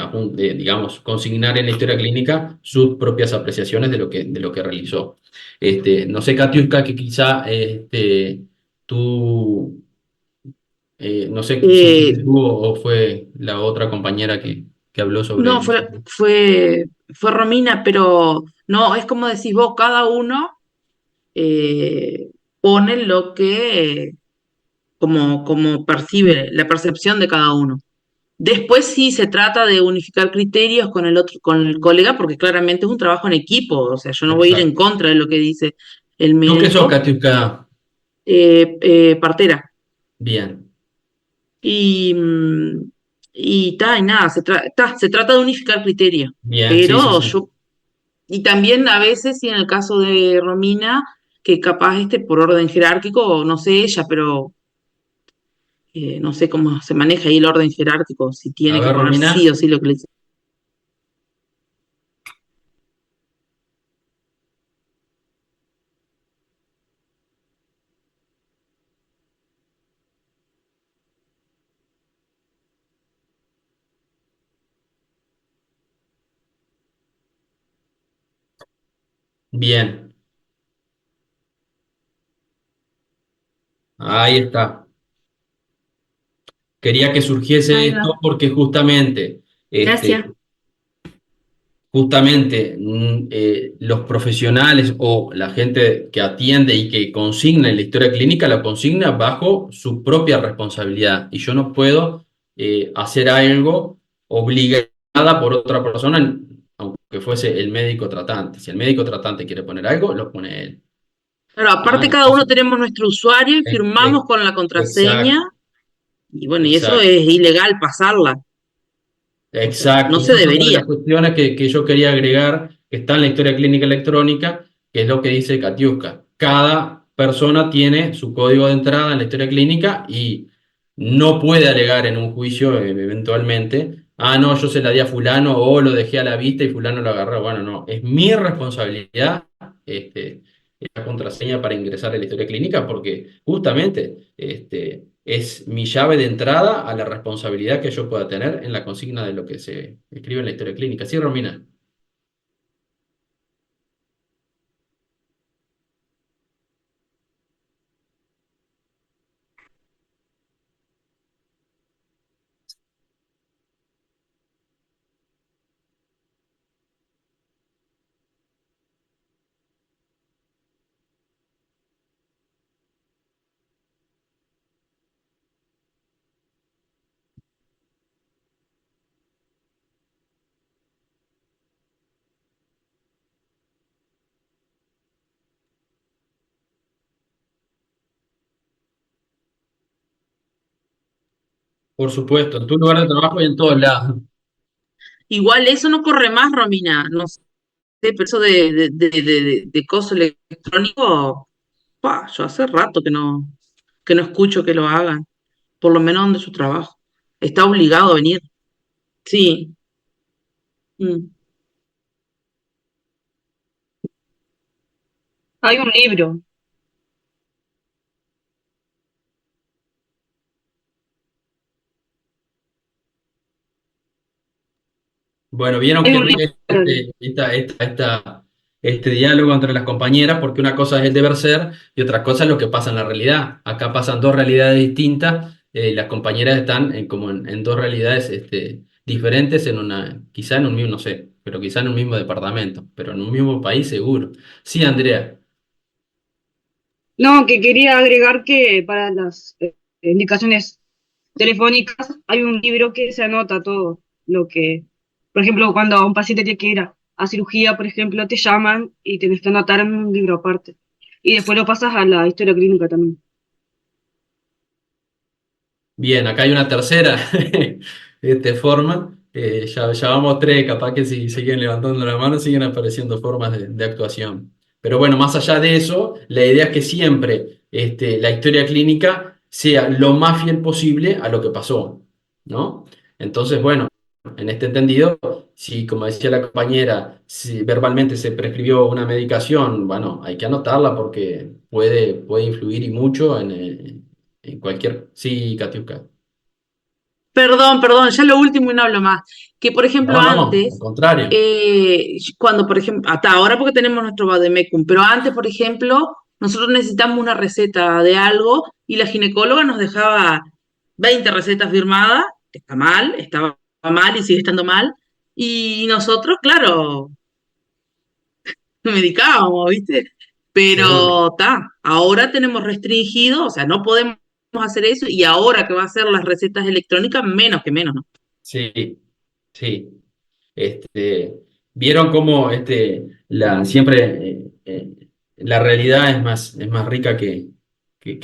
[SPEAKER 1] digamos, consignar en la historia clínica sus propias apreciaciones de lo que realizó. No sé, Katiuska, que quizá tú, no sé si
[SPEAKER 8] Eh,
[SPEAKER 1] fuiste tú o fue la otra compañera que habló sobre
[SPEAKER 8] no,
[SPEAKER 1] eso.
[SPEAKER 8] fue Romina, pero no, es como decís vos, cada uno eh, pone lo que, como percibe, la percepción de cada uno. Después sí se trata de unificar criterios con el otro, con el colega, porque claramente es un trabajo en equipo, o sea, yo no voy a ir en
[SPEAKER 1] Exacto.
[SPEAKER 8] contra de lo que dice el
[SPEAKER 1] ¿Tú qué sos,
[SPEAKER 8] médico.
[SPEAKER 1] Katiuska?
[SPEAKER 8] Partera.
[SPEAKER 1] Bien,
[SPEAKER 8] Y, y nada, se trata de unificar criterios.
[SPEAKER 1] bien, sí, sí,
[SPEAKER 8] Pero
[SPEAKER 1] sí.
[SPEAKER 8] yo, y también a veces, y en el caso de Romina, que capaz por orden jerárquico, no sé ella, pero no sé cómo se maneja ahí el orden jerárquico, si
[SPEAKER 1] A
[SPEAKER 8] tiene que
[SPEAKER 1] ver,
[SPEAKER 8] poner sí
[SPEAKER 1] Romina.
[SPEAKER 8] o sí lo que le dice.
[SPEAKER 1] Bien, ahí está. Quería que surgiese
[SPEAKER 5] Ahí
[SPEAKER 1] esto
[SPEAKER 5] va.
[SPEAKER 1] porque
[SPEAKER 5] Gracias.
[SPEAKER 1] los profesionales o la gente que atiende y que consigna en la historia clínica la consigna bajo su propia responsabilidad. Y yo no puedo hacer algo obligada por otra persona, aunque que fuese el médico tratante. Si el médico tratante quiere poner algo, lo pone él.
[SPEAKER 8] Claro, aparte cada uno
[SPEAKER 1] Entonces,
[SPEAKER 8] tenemos nuestro usuario y
[SPEAKER 1] ex-
[SPEAKER 8] firmamos
[SPEAKER 1] ex-
[SPEAKER 8] con la contraseña,
[SPEAKER 1] exacto,
[SPEAKER 8] y bueno, y eso
[SPEAKER 1] exacto.
[SPEAKER 8] es ilegal pasarla. O sea,
[SPEAKER 1] Exacto,
[SPEAKER 8] no
[SPEAKER 1] y
[SPEAKER 8] se
[SPEAKER 1] esa es una de
[SPEAKER 8] debería.
[SPEAKER 1] las cuestiones que yo quería agregar, que está en la historia clínica electrónica, que es lo que dice Katiuska. Cada persona tiene su código de entrada en la historia clínica y no puede alegar en un juicio eventualmente, ah, no, yo se la di a fulano o lo dejé a la vista y fulano lo agarró. Bueno, no, es mi responsabilidad esta contraseña para ingresar a la historia clínica porque justamente es mi llave de entrada a la responsabilidad que yo pueda tener en la consigna de lo que se escribe en la historia clínica. Sí, Romina. Por supuesto, en tu lugar de trabajo y en todos lados.
[SPEAKER 8] Igual eso no corre más, Romina. No sé, pero eso de coso electrónico, yo hace rato que no escucho que lo hagan, por lo menos donde su trabajo. Está obligado a venir. Sí. Mm.
[SPEAKER 4] Hay un libro.
[SPEAKER 1] Bueno, vieron
[SPEAKER 4] Hay
[SPEAKER 1] que
[SPEAKER 4] un libro.
[SPEAKER 1] rico este diálogo entre las compañeras, porque una cosa es el deber ser y otra cosa es lo que pasa en la realidad. Acá pasan dos realidades distintas, las compañeras están en dos realidades diferentes, quizá en un mismo, no sé, pero quizá en un mismo departamento, pero en un mismo país seguro. Sí, Andrea.
[SPEAKER 9] No, que quería agregar que para las indicaciones telefónicas hay un libro que se anota todo lo que, por ejemplo, cuando un paciente tiene que ir a cirugía, por ejemplo, te llaman y tienes que anotar en un libro aparte. Y después lo pasas a la historia clínica también.
[SPEAKER 1] Bien, acá hay una tercera forma. Ya vamos tres, capaz que si siguen levantando la mano siguen apareciendo formas de actuación. Pero bueno, más allá de eso, la idea es que siempre la historia clínica sea lo más fiel posible a lo que pasó, ¿no? Entonces, bueno, en este entendido, si como decía la compañera, si verbalmente se prescribió una medicación, bueno, hay que anotarla porque puede influir y mucho en cualquier... Sí, Katiuska.
[SPEAKER 8] Perdón, ya lo último y no hablo más. Que por ejemplo
[SPEAKER 1] No, al
[SPEAKER 8] antes,
[SPEAKER 1] contrario.
[SPEAKER 8] cuando por ejemplo, hasta ahora porque tenemos nuestro Vademecum, pero antes, por ejemplo, nosotros necesitamos una receta de algo y la ginecóloga nos dejaba 20 recetas firmadas, que está mal, estaba mal y sigue estando mal, y nosotros, claro, nos medicábamos, ¿viste?
[SPEAKER 1] Seguro.
[SPEAKER 8] Pero ahora tenemos restringido, o sea, no podemos hacer eso y ahora que va a ser las recetas electrónicas, menos que menos, ¿no?
[SPEAKER 1] Sí, sí. Vieron cómo siempre la realidad es más rica que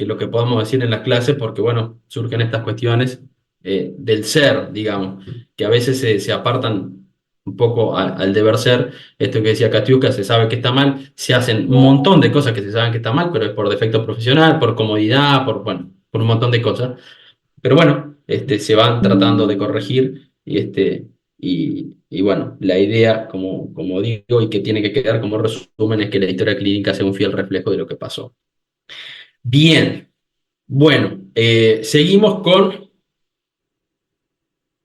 [SPEAKER 1] lo que podamos decir en las clases, porque bueno, surgen estas cuestiones del ser, digamos, que a veces se apartan un poco al deber ser. Esto que decía Katiuska, se sabe que está mal, se hacen un montón de cosas que se saben que está mal, pero es por defecto profesional, por comodidad, bueno, por un montón de cosas. Pero bueno, se van tratando de corregir y bueno, la idea, como digo, y que tiene que quedar como resumen, es que la historia clínica sea un fiel reflejo de lo que pasó. Bien, bueno, seguimos con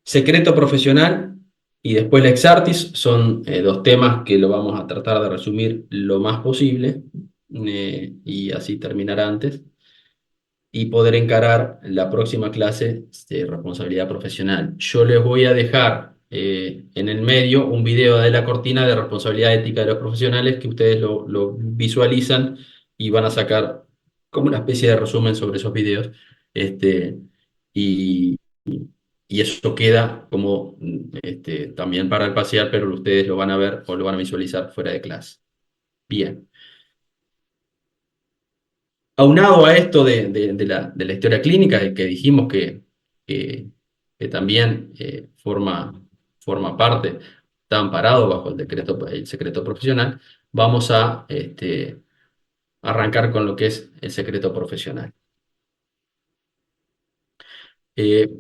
[SPEAKER 1] secreto profesional y después la exartis. Son dos temas que lo vamos a tratar de resumir lo más posible y así terminar antes y poder encarar la próxima clase de responsabilidad profesional. Yo les voy a dejar en el medio un video de la cortina de responsabilidad ética de los profesionales que ustedes lo visualizan y van a sacar como una especie de resumen sobre esos videos. Y, y eso queda como también para el parcial, pero ustedes lo van a ver o lo van a visualizar fuera de clase. Bien. Aunado a esto de la historia clínica, que dijimos que, que también forma parte, está amparado bajo el secreto profesional, vamos a arrancar con lo que es el secreto profesional.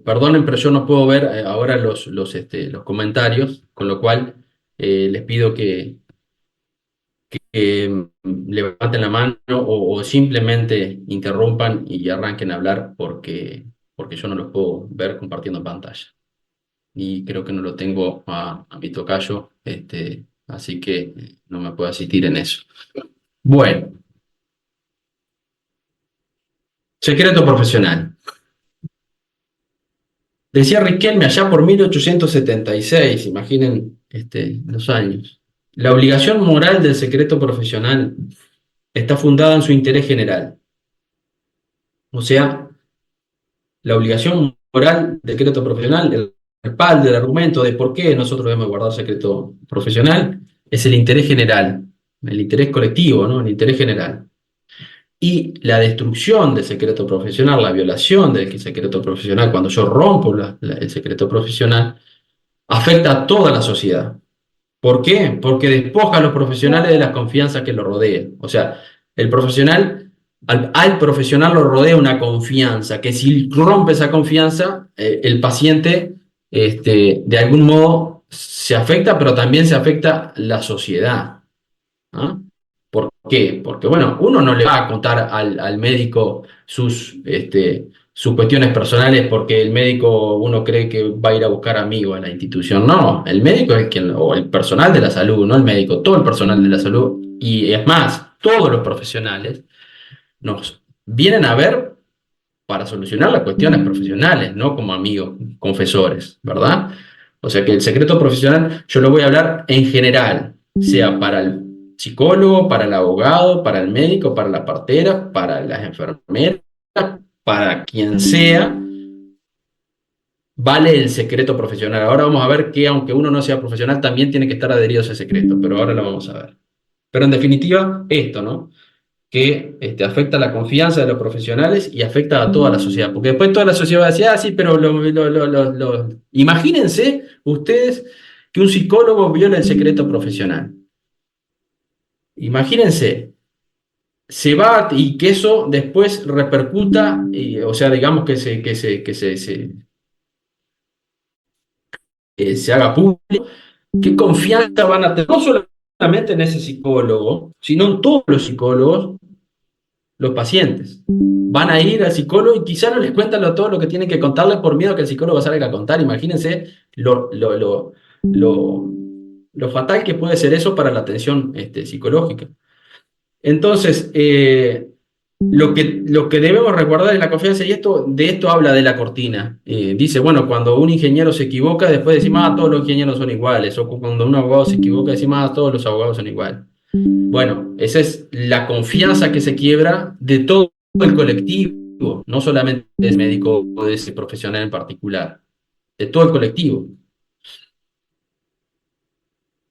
[SPEAKER 1] Perdonen, pero yo no puedo ver ahora los comentarios, con lo cual les pido que levanten la mano o simplemente interrumpan y arranquen a hablar porque yo no los puedo ver compartiendo pantalla. Y creo que no lo tengo a mi tocayo, así que no me puedo asistir en eso. Bueno, secreto profesional. Decía Riquelme allá por 1876, imaginen los años. La obligación moral del secreto profesional está fundada en su interés general. O sea, la obligación moral del secreto profesional, el respaldo, el argumento de por qué nosotros debemos guardar secreto profesional, es el interés general, el interés colectivo, ¿no? El interés general. Y la destrucción del secreto profesional, la violación del secreto profesional, cuando yo rompo el secreto profesional, afecta a toda la sociedad. ¿Por qué? Porque despoja a los profesionales de las confianzas que lo rodean. O sea, el profesional, al profesional lo rodea una confianza, que si rompe esa confianza, el paciente de algún modo se afecta, pero también se afecta la sociedad. ¿Ah? ¿Por qué? Porque, bueno, uno no le va a contar al médico sus cuestiones personales porque el médico uno cree que va a ir a buscar amigos a la institución. No, el médico es quien, o el personal de la salud, no el médico, todo el personal de la salud, y es más, todos los profesionales nos vienen a ver para solucionar las cuestiones profesionales, no como amigos, confesores, ¿verdad? O sea que el secreto profesional yo lo voy a hablar en general, sea para el psicólogo, para el abogado, para el médico, para la partera, para las enfermeras, para quien sea, vale el secreto profesional. Ahora vamos a ver que aunque uno no sea profesional, también tiene que estar adherido a ese secreto, pero ahora lo vamos a ver. Pero en definitiva, esto, ¿no? Que afecta la confianza de los profesionales y afecta a toda la sociedad, porque después toda la sociedad va a decir, ah, sí, pero imagínense ustedes que un psicólogo viola el secreto profesional. Imagínense, se va y que eso después repercuta, o sea, digamos que se haga público, qué confianza van a tener, no solamente en ese psicólogo, sino en todos los psicólogos, los pacientes. Van a ir al psicólogo y quizá no les cuentan todo lo que tienen que contarles por miedo a que el psicólogo salga a contar. Imagínense lo fatal que puede ser eso para la atención psicológica. Entonces, lo que debemos recordar es la confianza, y de esto habla de la cortina. Dice, bueno, cuando un ingeniero se equivoca, después decimos, ah, todos los ingenieros son iguales, o cuando un abogado se equivoca, decimos, ah, todos los abogados son iguales. Bueno, esa es la confianza que se quiebra de todo el colectivo, no solamente de ese médico o de ese profesional en particular, de todo el colectivo.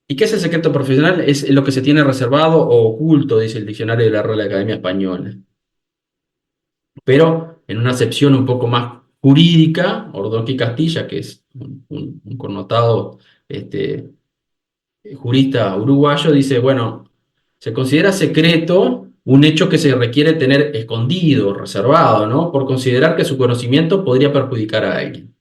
[SPEAKER 1] ¿Y qué es el secreto profesional? Es lo que se tiene reservado o oculto, dice el diccionario de la Real Academia Española. Pero en una acepción un poco más jurídica, Ordóñez Castilla, que es un connotado jurista uruguayo, dice, bueno, se considera secreto un hecho que se requiere tener escondido, reservado, ¿no? Por considerar que su conocimiento podría perjudicar a alguien.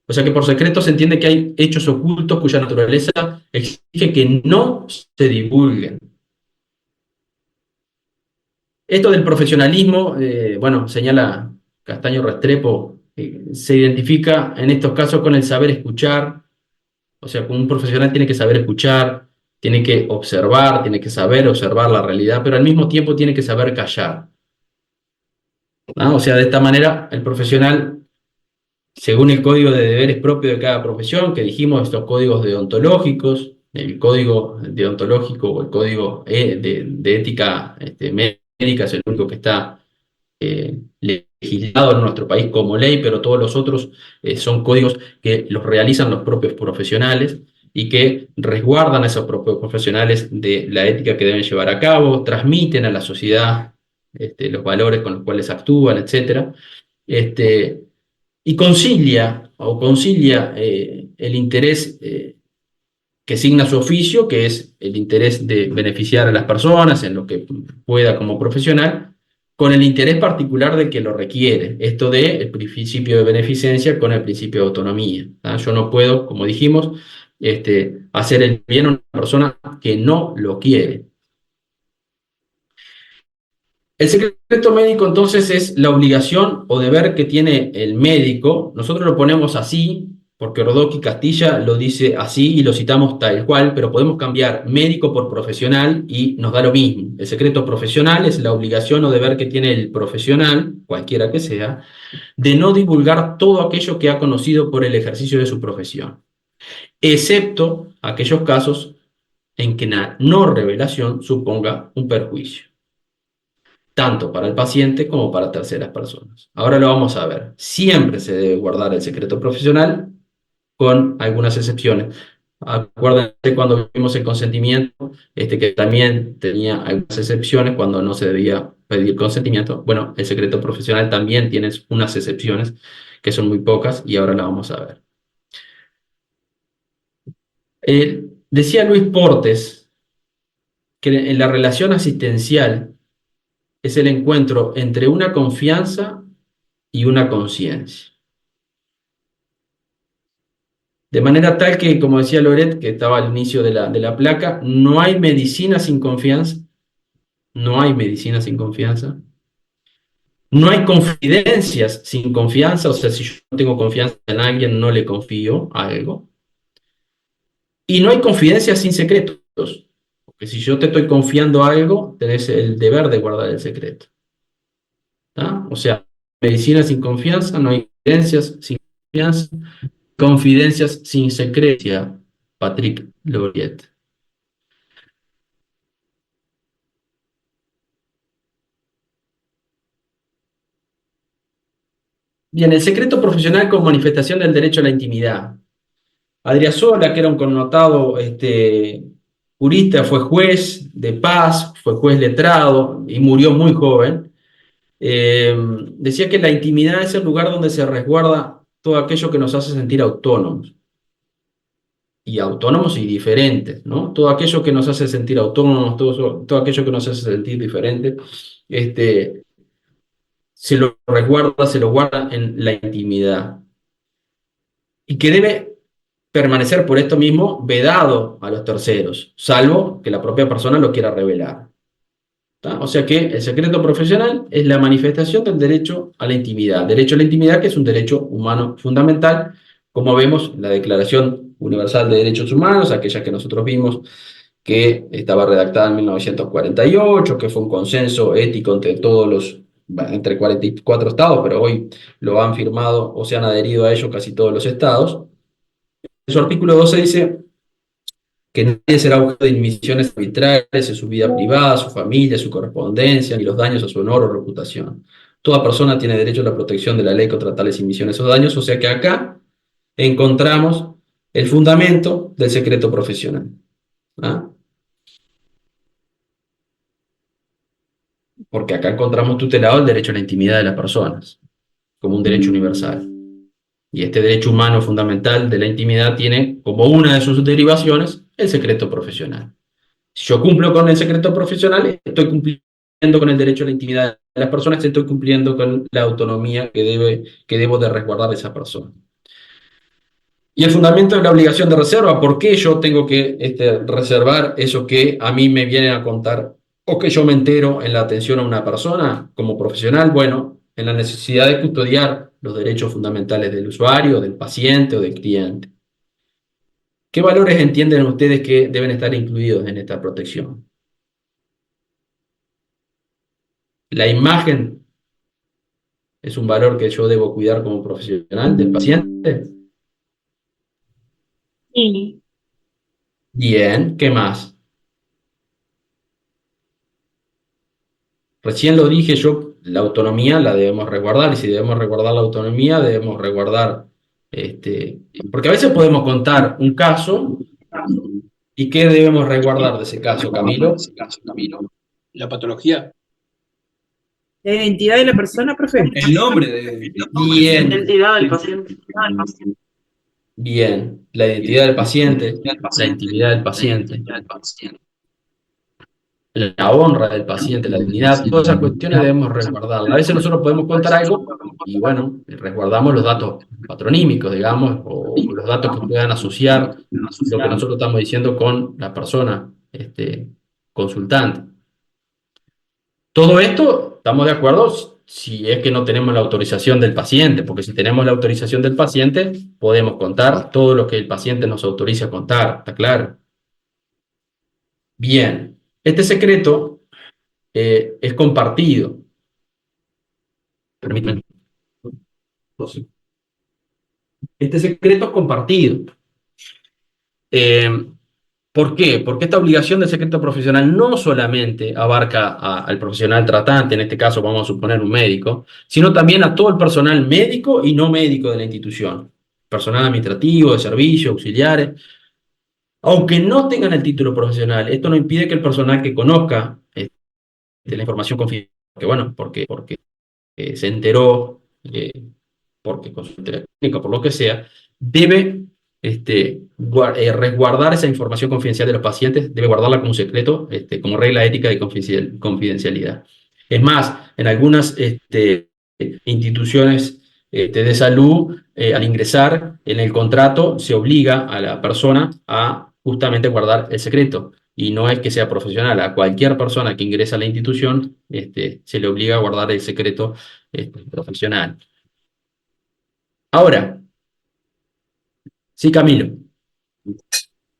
[SPEAKER 1] O sea que por secreto se entiende que hay hechos ocultos cuya naturaleza exige que no se divulguen. Esto del profesionalismo, bueno, señala Castaño Restrepo, se identifica en estos casos con el saber escuchar. O sea, un profesional tiene que saber escuchar, tiene que observar, tiene que saber observar la realidad, pero al mismo tiempo tiene que saber callar. ¿No? O sea, de esta manera, el profesional, según el código de deberes propio de cada profesión, que dijimos estos códigos deontológicos, el código deontológico o el código de ética médica es el único que está legislado en nuestro país como ley, pero todos los otros son códigos que los realizan los propios profesionales y que resguardan a esos propios profesionales de la ética que deben llevar a cabo, transmiten a la sociedad los valores con los cuales actúan, etc. Y concilia el interés que signa su oficio, que es el interés de beneficiar a las personas en lo que pueda como profesional, con el interés particular de que lo requiere. Esto de el principio de beneficencia con el principio de autonomía. Yo no puedo, como dijimos, hacer el bien a una persona que no lo quiere. El secreto médico entonces es la obligación o deber que tiene el médico. Nosotros lo ponemos así, porque Rodó y Castilla lo dice así y lo citamos tal cual, pero podemos cambiar médico por profesional y nos da lo mismo. El secreto profesional es la obligación o deber que tiene el profesional, cualquiera que sea, de no divulgar todo aquello que ha conocido por el ejercicio de su profesión, excepto aquellos casos en que la no revelación suponga un perjuicio, tanto para el paciente como para terceras personas. Ahora lo vamos a ver. Siempre se debe guardar el secreto profesional, con algunas excepciones. Acuérdense cuando vimos el consentimiento, que también tenía algunas excepciones cuando no se debía pedir consentimiento. Bueno, el secreto profesional también tiene unas excepciones, que son muy pocas, y ahora las vamos a ver. Decía Luis Portes que en la relación asistencial es el encuentro entre una confianza y una conciencia. De manera tal que, como decía Loret, que estaba al inicio de la placa, no hay medicina sin confianza, no hay medicina sin confianza, no hay confidencias sin confianza, o sea, si yo no tengo confianza en alguien, no le confío a algo, y no hay confidencias sin secretos, porque si yo te estoy confiando algo, tenés el deber de guardar el secreto. ¿Tá? O sea, medicina sin confianza, no hay confidencias sin confianza, confidencias sin secrecía, Patrick Loriet. Bien, el secreto profesional como manifestación del derecho a la intimidad. Adriasola, que era un connotado jurista, fue juez de paz, fue juez letrado y murió muy joven. Decía que la intimidad es el lugar donde se resguarda todo aquello que nos hace sentir autónomos. Y autónomos y diferentes, ¿no? Todo aquello que nos hace sentir autónomos, todo aquello que nos hace sentir diferentes, se lo resguarda, se lo guarda en la intimidad. Y que debe permanecer por esto mismo vedado a los terceros, salvo que la propia persona lo quiera revelar. ¿Tá? O sea que el secreto profesional es la manifestación del derecho a la intimidad. Derecho a la intimidad, que es un derecho humano fundamental, como vemos en la Declaración Universal de Derechos Humanos, aquella que nosotros vimos, que estaba redactada en 1948, que fue un consenso ético entre todos los, entre 44 estados, pero hoy lo han firmado o se han adherido a ello casi todos los estados. En su artículo 12 dice que nadie será objeto de inmisiones arbitrarias en su vida privada, su familia, su correspondencia, ni los daños a su honor o reputación. Toda persona tiene derecho a la protección de la ley contra tales inmisiones o daños, o sea que acá encontramos el fundamento del secreto profesional. ¿Ah? Porque acá encontramos tutelado el derecho a la intimidad de las personas, como un derecho universal. Y este derecho humano fundamental de la intimidad tiene como una de sus derivaciones el secreto profesional. Si yo cumplo con el secreto profesional, estoy cumpliendo con el derecho a la intimidad de las personas, estoy cumpliendo con la autonomía que debo de resguardar de esa persona. Y el fundamento de la obligación de reserva, ¿por qué yo tengo que reservar eso que a mí me vienen a contar o que yo me entero en la atención a una persona como profesional? Bueno, en la necesidad de custodiar los derechos fundamentales del usuario, del paciente o del cliente. ¿Qué valores entienden ustedes que deben estar incluidos en esta protección? La imagen es un valor que yo debo cuidar como profesional del paciente.
[SPEAKER 9] Sí.
[SPEAKER 1] Bien, ¿qué más? Recién lo dije, yo la autonomía la debemos resguardar, y si debemos resguardar la autonomía, debemos resguardar, porque a veces podemos contar un caso, ¿y qué debemos resguardar de ese caso, Camilo?
[SPEAKER 6] La patología.
[SPEAKER 3] La identidad de la persona, profe.
[SPEAKER 7] El nombre de...
[SPEAKER 1] Bien,
[SPEAKER 8] Identidad del paciente.
[SPEAKER 1] bien, la identidad del paciente, la intimidad del paciente, la honra del paciente, la dignidad, todas esas cuestiones debemos resguardarlas. A veces nosotros podemos contar algo y, bueno, resguardamos los datos patronímicos, digamos, o los datos que puedan asociar lo que nosotros estamos diciendo con la persona consultante. Todo esto, estamos de acuerdo si es que no tenemos la autorización del paciente, porque si tenemos la autorización del paciente, podemos contar todo lo que el paciente nos autorice a contar, ¿está claro? Bien, este secreto es compartido. Permítanme. Este secreto es compartido. ¿Por qué? Porque esta obligación del secreto profesional no solamente abarca al profesional tratante, en este caso vamos a suponer un médico, sino también a todo el personal médico y no médico de la institución. Personal administrativo, de servicio, auxiliares. Aunque no tengan el título profesional, esto no impide que el personal que conozca la información confidencial, que bueno, porque se enteró, porque consultó la clínica, por lo que sea, debe resguardar esa información confidencial de los pacientes, debe guardarla como secreto, como regla ética de confidencialidad. Es más, en algunas instituciones de salud, al ingresar en el contrato, se obliga a la persona a justamente guardar el secreto. Y no es que sea profesional, a cualquier persona que ingresa a la institución se le obliga a guardar el secreto profesional. Ahora, sí, Camilo.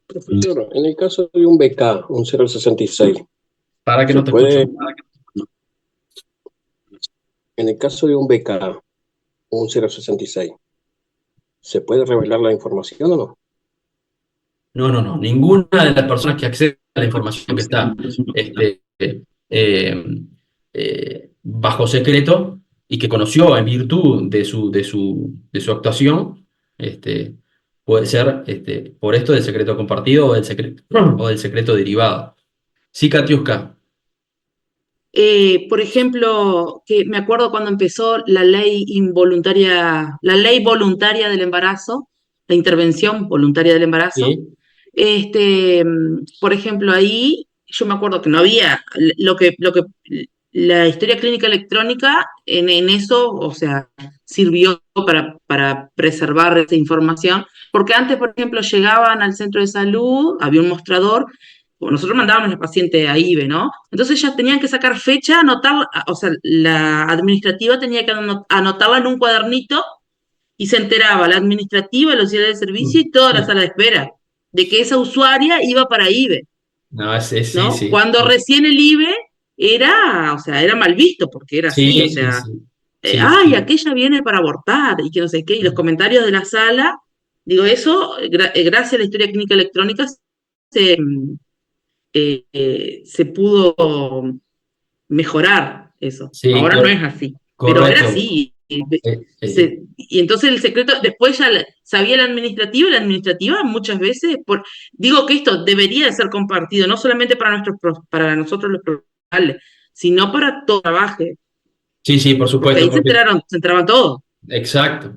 [SPEAKER 6] Profesor, en el caso de un BK, un 066,
[SPEAKER 1] Para que
[SPEAKER 6] ¿se
[SPEAKER 1] no te
[SPEAKER 6] puede,
[SPEAKER 1] escucho.
[SPEAKER 6] en el caso de un BK, un 066, ¿se puede revelar la información o no?
[SPEAKER 1] No. Ninguna de las personas que accede a la información que está bajo secreto y que conoció en virtud de su actuación, puede ser por esto del secreto compartido o del secreto derivado. Sí, Katiuska.
[SPEAKER 8] Por ejemplo, que me acuerdo cuando empezó la ley involuntaria, la ley voluntaria del embarazo, la intervención voluntaria del embarazo.
[SPEAKER 1] Sí.
[SPEAKER 8] Por ejemplo, ahí yo me acuerdo que no había la historia clínica electrónica en eso, o sea, sirvió para preservar esa información, porque antes, por ejemplo, llegaban al centro de salud, había un mostrador, nosotros mandábamos a los pacientes a IBE, ¿no? Entonces ya tenían que sacar fecha, anotar, o sea, la administrativa tenía que anotarla en un cuadernito y se enteraba la administrativa, el auxiliar de servicio y toda la sala de espera de que esa usuaria iba para IBE,
[SPEAKER 1] No, sí,
[SPEAKER 8] ¿no?
[SPEAKER 1] sí.
[SPEAKER 8] Cuando recién el IBE era, o sea, era mal visto porque era así, o sea,
[SPEAKER 1] Sí,
[SPEAKER 8] ay,
[SPEAKER 1] sí.
[SPEAKER 8] aquella viene para abortar y que no sé qué, y los comentarios de la sala, digo, eso, gracias a la historia clínica electrónica se pudo mejorar eso.
[SPEAKER 1] Sí,
[SPEAKER 8] Ahora no es así, pero era
[SPEAKER 1] correcto.
[SPEAKER 8] así.
[SPEAKER 1] Eh,
[SPEAKER 8] Y entonces el secreto, después ya sabía la administrativa, y la administrativa muchas veces, digo que esto debería de ser compartido, no solamente para nosotros los profesionales, sino para todo el trabajo,
[SPEAKER 1] sí, por
[SPEAKER 8] porque
[SPEAKER 1] supuesto.
[SPEAKER 8] ahí se enteraban todos.
[SPEAKER 1] Exacto.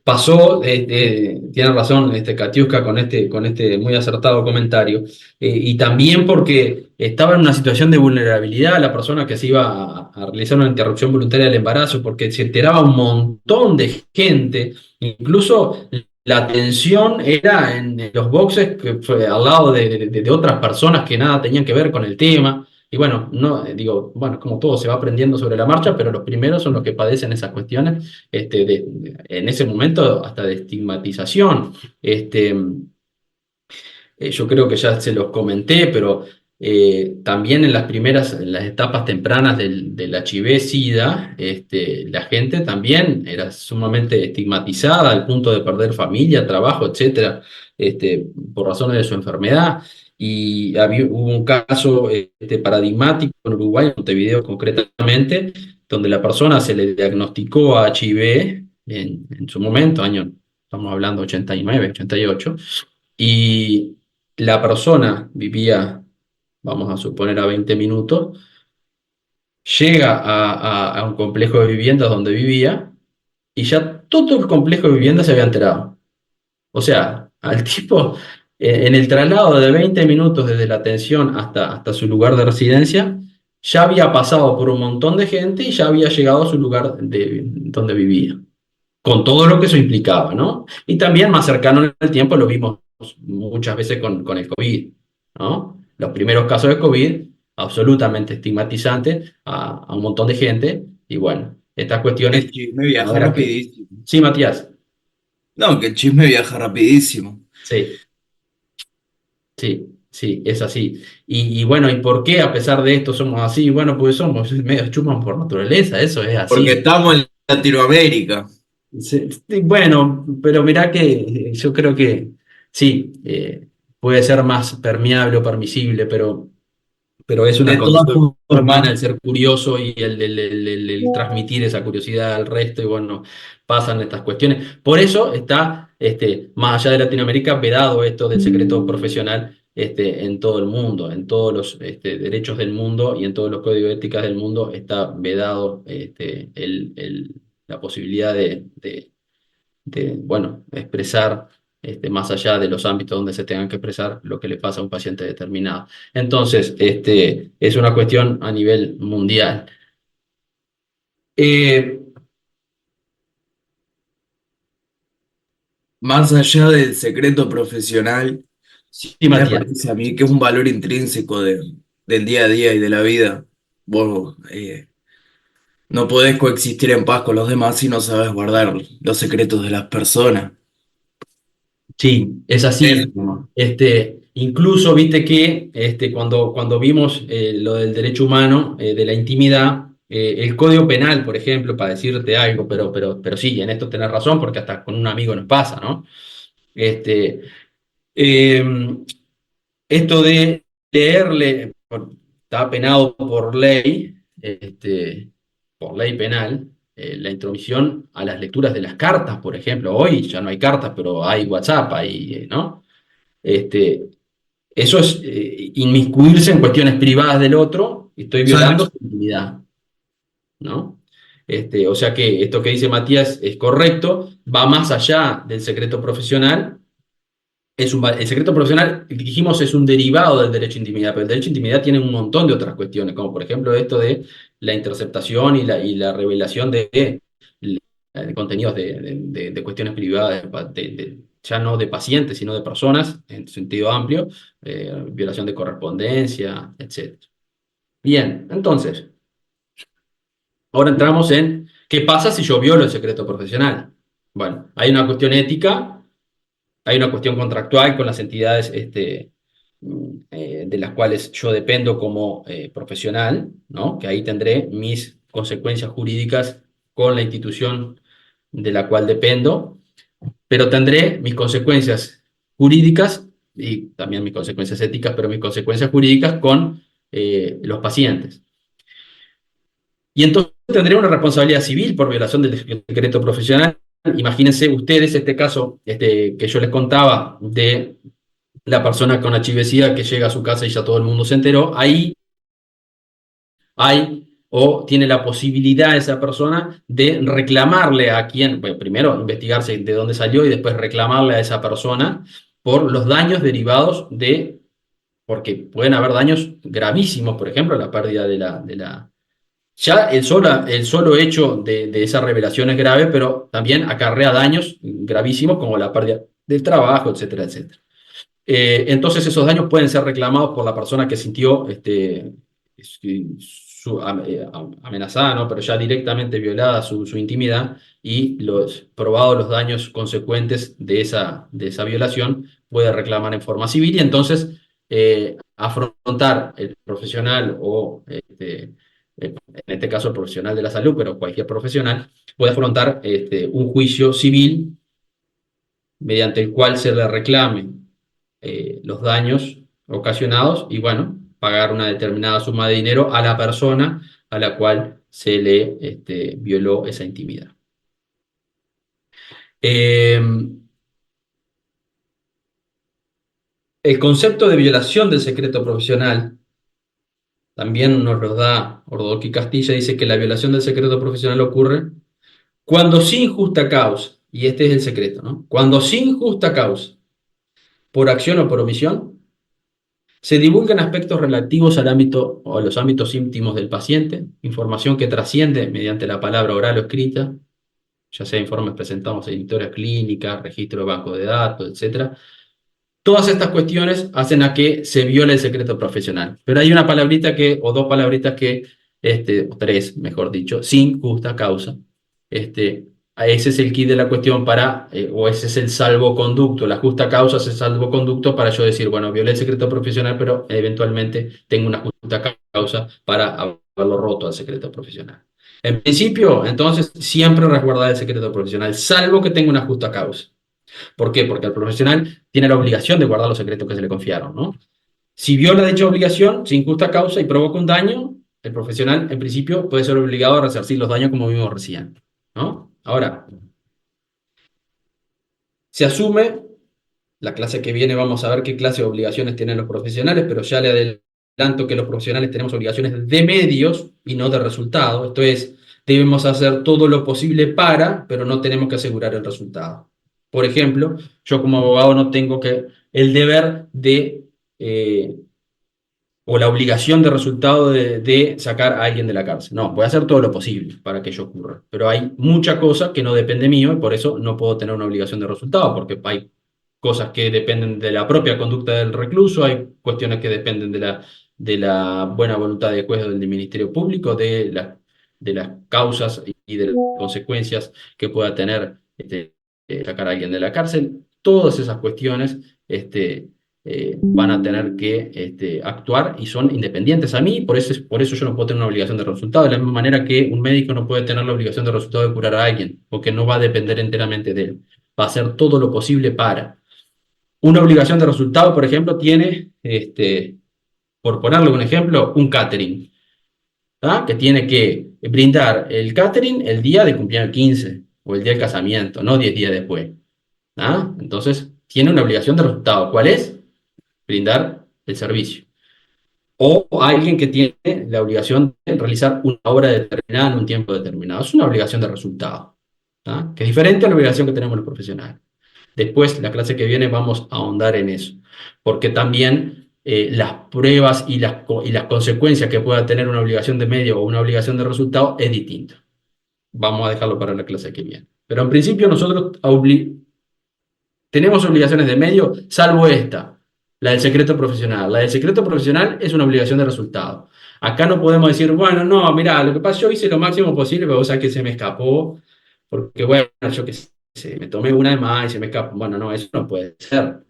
[SPEAKER 1] Pasó, tiene razón Katiuska con este muy acertado comentario, y también porque estaba en una situación de vulnerabilidad la persona que se iba a realizar una interrupción voluntaria del embarazo, porque se enteraba un montón de gente, incluso la atención era en los boxes que fue al lado de otras personas que nada tenían que ver con el tema. Y bueno, no digo, bueno, como todo se va aprendiendo sobre la marcha, pero los primeros son los que padecen esas cuestiones, en ese momento hasta de estigmatización. Yo creo que ya se los comenté, pero también en en las etapas tempranas del HIV-Sida, la gente también era sumamente estigmatizada al punto de perder familia, trabajo, etcétera, por razones de su enfermedad. hubo un caso paradigmático en Uruguay, en Montevideo concretamente, donde la persona se le diagnosticó a HIV en su momento, estamos hablando 89, 88, y la persona vivía, vamos a suponer, a 20 minutos, llega a un complejo de viviendas donde vivía y ya todo el complejo de viviendas se había enterado. O sea, al tipo, en el traslado de 20 minutos desde la atención hasta su lugar de residencia, ya había pasado por un montón de gente y ya había llegado a su lugar donde vivía, con todo lo que eso implicaba, ¿no? Y también más cercano en el tiempo lo vimos muchas veces con el COVID, ¿no? Los primeros casos de COVID, absolutamente estigmatizantes a un montón de gente, y bueno, estas cuestiones,
[SPEAKER 10] El chisme viaja
[SPEAKER 1] ahora que...
[SPEAKER 10] rapidísimo.
[SPEAKER 1] Sí, Matías,
[SPEAKER 10] No, que el chisme viaja rapidísimo.
[SPEAKER 1] sí. Sí, sí, es así. Y bueno, ¿y por qué a pesar de esto somos así? Bueno, pues somos medio chumas por naturaleza, eso es
[SPEAKER 10] Porque
[SPEAKER 1] así.
[SPEAKER 10] estamos en Latinoamérica.
[SPEAKER 1] Sí, sí, bueno, pero mirá que yo creo que sí, puede ser más permeable o permisible, pero es una
[SPEAKER 10] De todas
[SPEAKER 1] condición humana
[SPEAKER 10] formas,
[SPEAKER 1] el ser curioso y el transmitir esa curiosidad al resto, y bueno, pasan estas cuestiones. Por eso está, más allá de Latinoamérica, vedado esto del secreto profesional, en todo el mundo, en todos los derechos del mundo y en todos los códigos éticos del mundo está vedado la posibilidad bueno, expresar, más allá de los ámbitos donde se tengan que expresar, lo que le pasa a un paciente determinado. Entonces, es una cuestión a nivel mundial. Eh,
[SPEAKER 10] más allá del secreto profesional,
[SPEAKER 1] sí,
[SPEAKER 10] me
[SPEAKER 1] Matías.
[SPEAKER 10] parece a mí que es un valor intrínseco del día a día y de la vida. Vos no podés coexistir en paz con los demás si no sabes guardar los secretos de las personas.
[SPEAKER 1] Sí, es
[SPEAKER 10] Es,
[SPEAKER 1] así. Incluso viste que cuando vimos lo del derecho humano, de la intimidad, el Código Penal, por ejemplo, para decirte algo, pero sí, en esto tenés razón, porque hasta con un amigo nos pasa, ¿no? Este, eh, Esto de leerle, está penado por ley penal, la intromisión a las lecturas de las cartas, por ejemplo. Hoy ya no hay cartas, pero hay WhatsApp, ¿no? Este, Eso es inmiscuirse en cuestiones privadas del otro, y estoy violando
[SPEAKER 10] exacto.
[SPEAKER 1] su intimidad, ¿no? O sea que esto que dice Matías es correcto, va más allá del secreto profesional. El secreto profesional, dijimos, es un derivado del derecho a intimidad, pero el derecho a intimidad tiene un montón de otras cuestiones, como por ejemplo esto de la interceptación y la revelación de contenidos de cuestiones privadas, ya no de pacientes, sino de personas, en sentido amplio, violación de correspondencia, etc. Bien, entonces, ahora entramos en qué pasa si yo violo el secreto profesional. Bueno, hay una cuestión ética. Hay una cuestión contractual con las entidades de las cuales yo dependo como profesional, ¿no? Que ahí tendré mis consecuencias jurídicas con la institución de la cual dependo, pero tendré mis consecuencias jurídicas y también mis consecuencias éticas, pero mis consecuencias jurídicas con los pacientes. Y entonces tendré una responsabilidad civil por violación del decreto profesional. Imagínense ustedes este caso que yo les contaba de la persona con HIV-Sida que llega a su casa y ya todo el mundo se enteró. Ahí hay o tiene la posibilidad esa persona de reclamarle a quien, bueno, primero investigarse de dónde salió y después reclamarle a esa persona por los daños derivados porque pueden haber daños gravísimos, por ejemplo, la pérdida ya el solo hecho de esa revelación es grave, pero también acarrea daños gravísimos como la pérdida del trabajo, etcétera, etcétera. Entonces esos daños pueden ser reclamados por la persona que sintió amenazada, ¿no? Pero ya directamente violada su intimidad, y probados los daños consecuentes de esa violación, puede reclamar en forma civil, y entonces afrontar el profesional en este caso el profesional de la salud, pero cualquier profesional, puede afrontar un juicio civil mediante el cual se le reclame los daños ocasionados y, bueno, pagar una determinada suma de dinero a la persona a la cual se le violó esa intimidad. El concepto de violación del secreto profesional también nos lo da Ordoqui Castilla, dice que la violación del secreto profesional ocurre cuando sin justa causa, y este es el secreto, ¿no? Cuando sin justa causa, por acción o por omisión, se divulgan aspectos relativos al ámbito o a los ámbitos íntimos del paciente, información que trasciende mediante la palabra oral o escrita, ya sea informes presentados en historias clínicas, registro de banco de datos, etc. Todas estas cuestiones hacen a que se viole el secreto profesional. Pero hay una palabrita que, o dos palabritas que, o tres, mejor dicho, sin justa causa. Ese es el key de la cuestión para, o ese es el salvoconducto. La justa causa es el salvoconducto para yo decir, bueno, violé el secreto profesional, pero eventualmente tengo una justa causa para haberlo roto al secreto profesional. En principio, entonces, siempre resguardar el secreto profesional, salvo que tenga una justa causa. ¿Por qué? Porque el profesional tiene la obligación de guardar los secretos que se le confiaron, ¿no? Si viola dicha obligación sin justa causa y provoca un daño, el profesional, en principio, puede ser obligado a resarcir los daños como vimos recién, ¿no? Ahora, se asume, la clase que viene vamos a ver qué clase de obligaciones tienen los profesionales, pero ya le adelanto que los profesionales tenemos obligaciones de medios y no de resultado. Esto es, debemos hacer todo lo posible para, pero no tenemos que asegurar el resultado. Por ejemplo, yo como abogado no tengo el deber de, o la obligación de resultado de sacar a alguien de la cárcel. No, voy a hacer todo lo posible para que ello ocurra. Pero hay mucha cosa que no depende mío y por eso no puedo tener una obligación de resultado, porque hay cosas que dependen de la propia conducta del recluso, hay cuestiones que dependen de la buena voluntad del juez o del Ministerio Público, de las causas y de las consecuencias que pueda tener sacar a alguien de la cárcel. Todas esas cuestiones van a tener que actuar y son independientes a mí, por eso yo no puedo tener una obligación de resultado, de la misma manera que un médico no puede tener la obligación de resultado de curar a alguien, porque no va a depender enteramente de él, va a hacer todo lo posible para. Una obligación de resultado, por ejemplo, tiene, por ponerle un ejemplo, un catering, ¿ah? Que tiene que brindar el catering el día de cumpleaños 15 o el día del casamiento, no 10 días después. ¿Ah? Entonces, tiene una obligación de resultado. ¿Cuál es? Brindar el servicio. O alguien que tiene la obligación de realizar una obra determinada en un tiempo determinado. Es una obligación de resultado, ¿ah? Que es diferente a la obligación que tenemos los profesionales. Después, la clase que viene, vamos a ahondar en eso. Porque también las pruebas y las consecuencias que pueda tener una obligación de medio o una obligación de resultado es distinto. Vamos a dejarlo para la clase que viene. Pero en principio nosotros tenemos obligaciones de medio, salvo esta, la del secreto profesional. La del secreto profesional es una obligación de resultado. Acá no podemos decir, bueno, no, mirá, lo que pasa, yo hice lo máximo posible, pero vos sabés que se me escapó, porque bueno, yo qué sé, me tomé una de más y se me escapó. Bueno, no, eso no puede ser.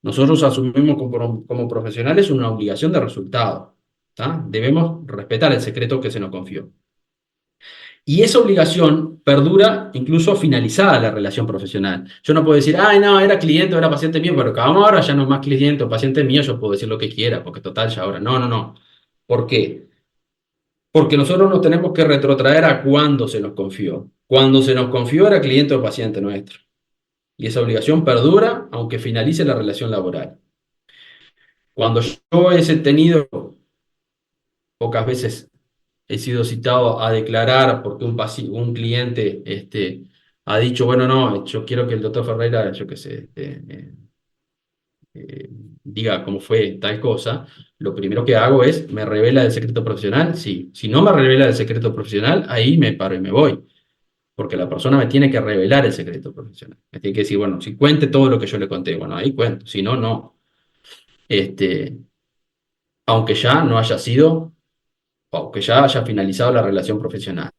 [SPEAKER 1] Nosotros asumimos como profesionales una obligación de resultado, ¿tá? Debemos respetar el secreto que se nos confió. Y esa obligación perdura incluso finalizada la relación profesional. Yo no puedo decir, ay, no, era cliente o era paciente mío, pero acabamos ahora, ya no es más cliente o paciente mío, yo puedo decir lo que quiera, porque total, ya ahora. No, no, no. ¿Por qué? Porque nosotros nos tenemos que retrotraer a cuando se nos confió. Cuando se nos confió era cliente o paciente nuestro. Y esa obligación perdura aunque finalice la relación laboral. Cuando yo he tenido, pocas veces he sido citado a declarar porque un cliente ha dicho, bueno, no, yo quiero que el doctor Ferreira, yo qué sé, diga cómo fue tal cosa, lo primero que hago es, ¿me revela el secreto profesional? Sí. Si no me revela el secreto profesional, ahí me paro y me voy. Porque la persona me tiene que revelar el secreto profesional. Me tiene que decir, bueno, si cuente todo lo que yo le conté, bueno, ahí cuento, si no, no. Aunque ya no haya sido, aunque ya haya finalizado la relación profesional.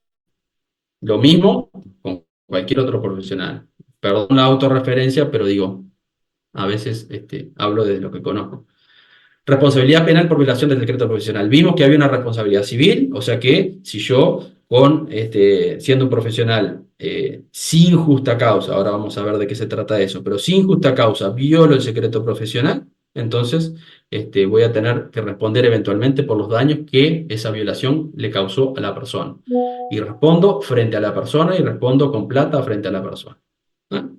[SPEAKER 1] Lo mismo con cualquier otro profesional. Perdón la autorreferencia, pero digo, a veces hablo de lo que conozco. Responsabilidad penal por violación del decreto profesional. Vimos que había una responsabilidad civil, o sea que si yo, siendo un profesional sin justa causa, ahora vamos a ver de qué se trata eso, pero sin justa causa violo el secreto profesional, entonces voy a tener que responder eventualmente por los daños que esa violación le causó a la persona. Y respondo frente a la persona y respondo con plata frente a la persona, ¿no?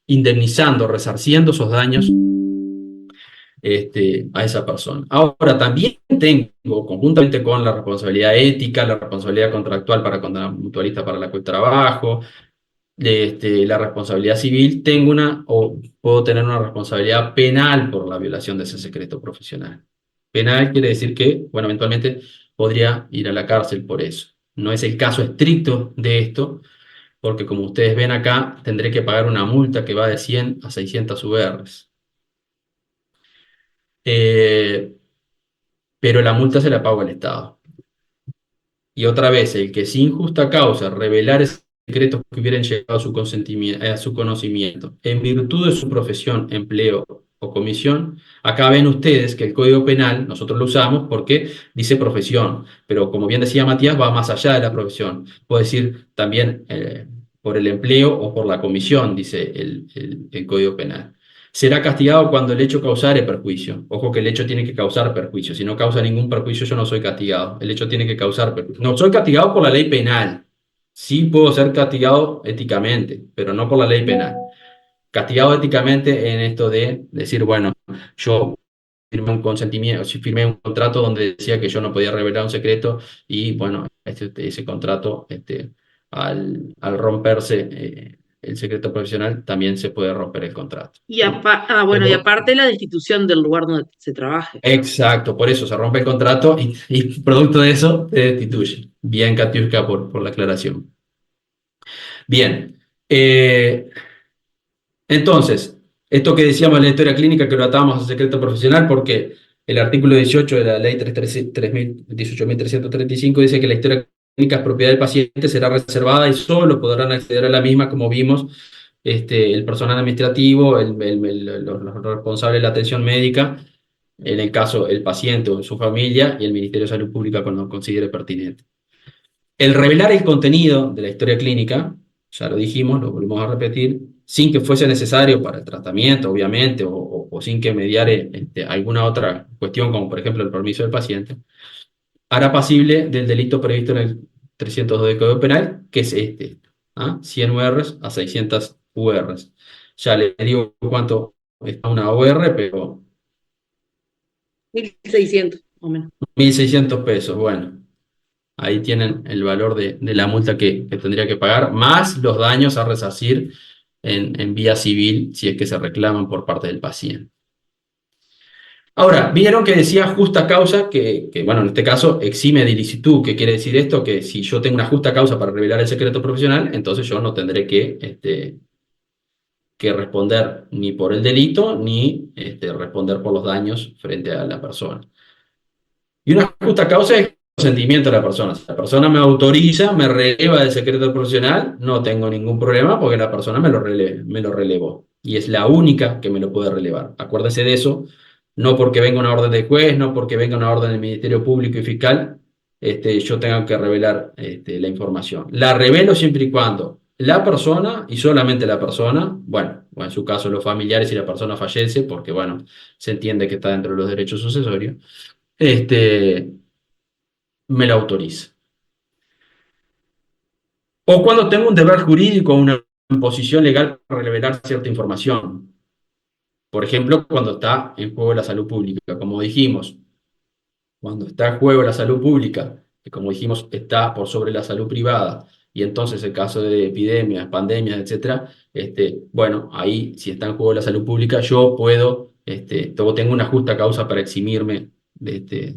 [SPEAKER 1] Indemnizando, resarciendo esos daños a esa persona. Ahora, también tengo, conjuntamente con la responsabilidad ética, la responsabilidad contractual para con la mutualista para la que trabajo, la responsabilidad civil, o puedo tener una responsabilidad penal por la violación de ese secreto profesional. Penal quiere decir que, bueno, eventualmente podría ir a la cárcel por eso. No es el caso estricto de esto, porque como ustedes ven acá, tendré que pagar una multa que va de 100 a 600 URs. Pero la multa se la paga el Estado. Y otra vez, el que sin justa causa revelar secretos que hubieran llegado a su consentimiento, a su conocimiento, en virtud de su profesión, empleo o comisión, acá ven ustedes que el Código Penal, nosotros lo usamos porque dice profesión, pero como bien decía Matías, va más allá de la profesión. Puede decir también por el empleo o por la comisión, dice el Código Penal. Será castigado cuando el hecho causare perjuicio. Ojo que el hecho tiene que causar perjuicio. Si no causa ningún perjuicio, yo no soy castigado. El hecho tiene que causar perjuicio. No soy castigado por la ley penal. Sí puedo ser castigado éticamente, pero no por la ley penal. Castigado éticamente en esto de decir, bueno, yo firmé un consentimiento, firmé un contrato donde decía que yo no podía revelar un secreto y bueno, ese contrato, al romperse el secreto profesional, también se puede romper el contrato.
[SPEAKER 8] Y, bueno, y aparte la destitución del lugar donde se trabaje.
[SPEAKER 1] Exacto, por eso se rompe el contrato y producto de eso te destituye. Bien, Katiuska, por la aclaración. Bien, entonces, esto que decíamos en la historia clínica, que lo atábamos al secreto profesional, porque el artículo 18 de la ley 18.335 dice que la historia clínica es propiedad del paciente, será reservada y solo podrán acceder a la misma, como vimos, el personal administrativo, los responsables de la atención médica, en el caso el paciente o su familia, y el Ministerio de Salud Pública cuando lo considere pertinente. El revelar el contenido de la historia clínica, ya lo dijimos, lo volvemos a repetir, sin que fuese necesario para el tratamiento, obviamente, o sin que mediare alguna otra cuestión, como por ejemplo el permiso del paciente, hará pasible del delito previsto en el 302 del Código Penal, que es 100 URs a 600 URs. Ya les digo cuánto está una UR, pero
[SPEAKER 8] 1.600, o menos.
[SPEAKER 1] 1.600 pesos, bueno. Ahí tienen el valor de la multa que tendría que pagar, más los daños a resarcir en vía civil si es que se reclaman por parte del paciente. Ahora, vieron que decía justa causa, que bueno, en este caso exime de ilicitud. ¿Qué quiere decir esto? Que si yo tengo una justa causa para revelar el secreto profesional, entonces yo no tendré que responder ni por el delito, ni responder por los daños frente a la persona. Y una justa causa es consentimiento de la persona. Si la persona me autoriza, me releva del secreto profesional, no tengo ningún problema porque la persona me lo relevó. Y es la única que me lo puede relevar. Acuérdese de eso, no porque venga una orden del juez, no porque venga una orden del Ministerio Público y Fiscal, yo tenga que revelar la información. La revelo siempre y cuando la persona, y solamente la persona, bueno, en su caso los familiares y la persona fallece, porque bueno, se entiende que está dentro de los derechos sucesorios, me la autoriza. O cuando tengo un deber jurídico o una imposición legal para revelar cierta información. Por ejemplo, cuando está en juego la salud pública, como dijimos. Cuando está en juego la salud pública, que como dijimos está por sobre la salud privada, y entonces el caso de epidemias, pandemias, etcétera, bueno, ahí si está en juego la salud pública, yo puedo, tengo una justa causa para eximirme de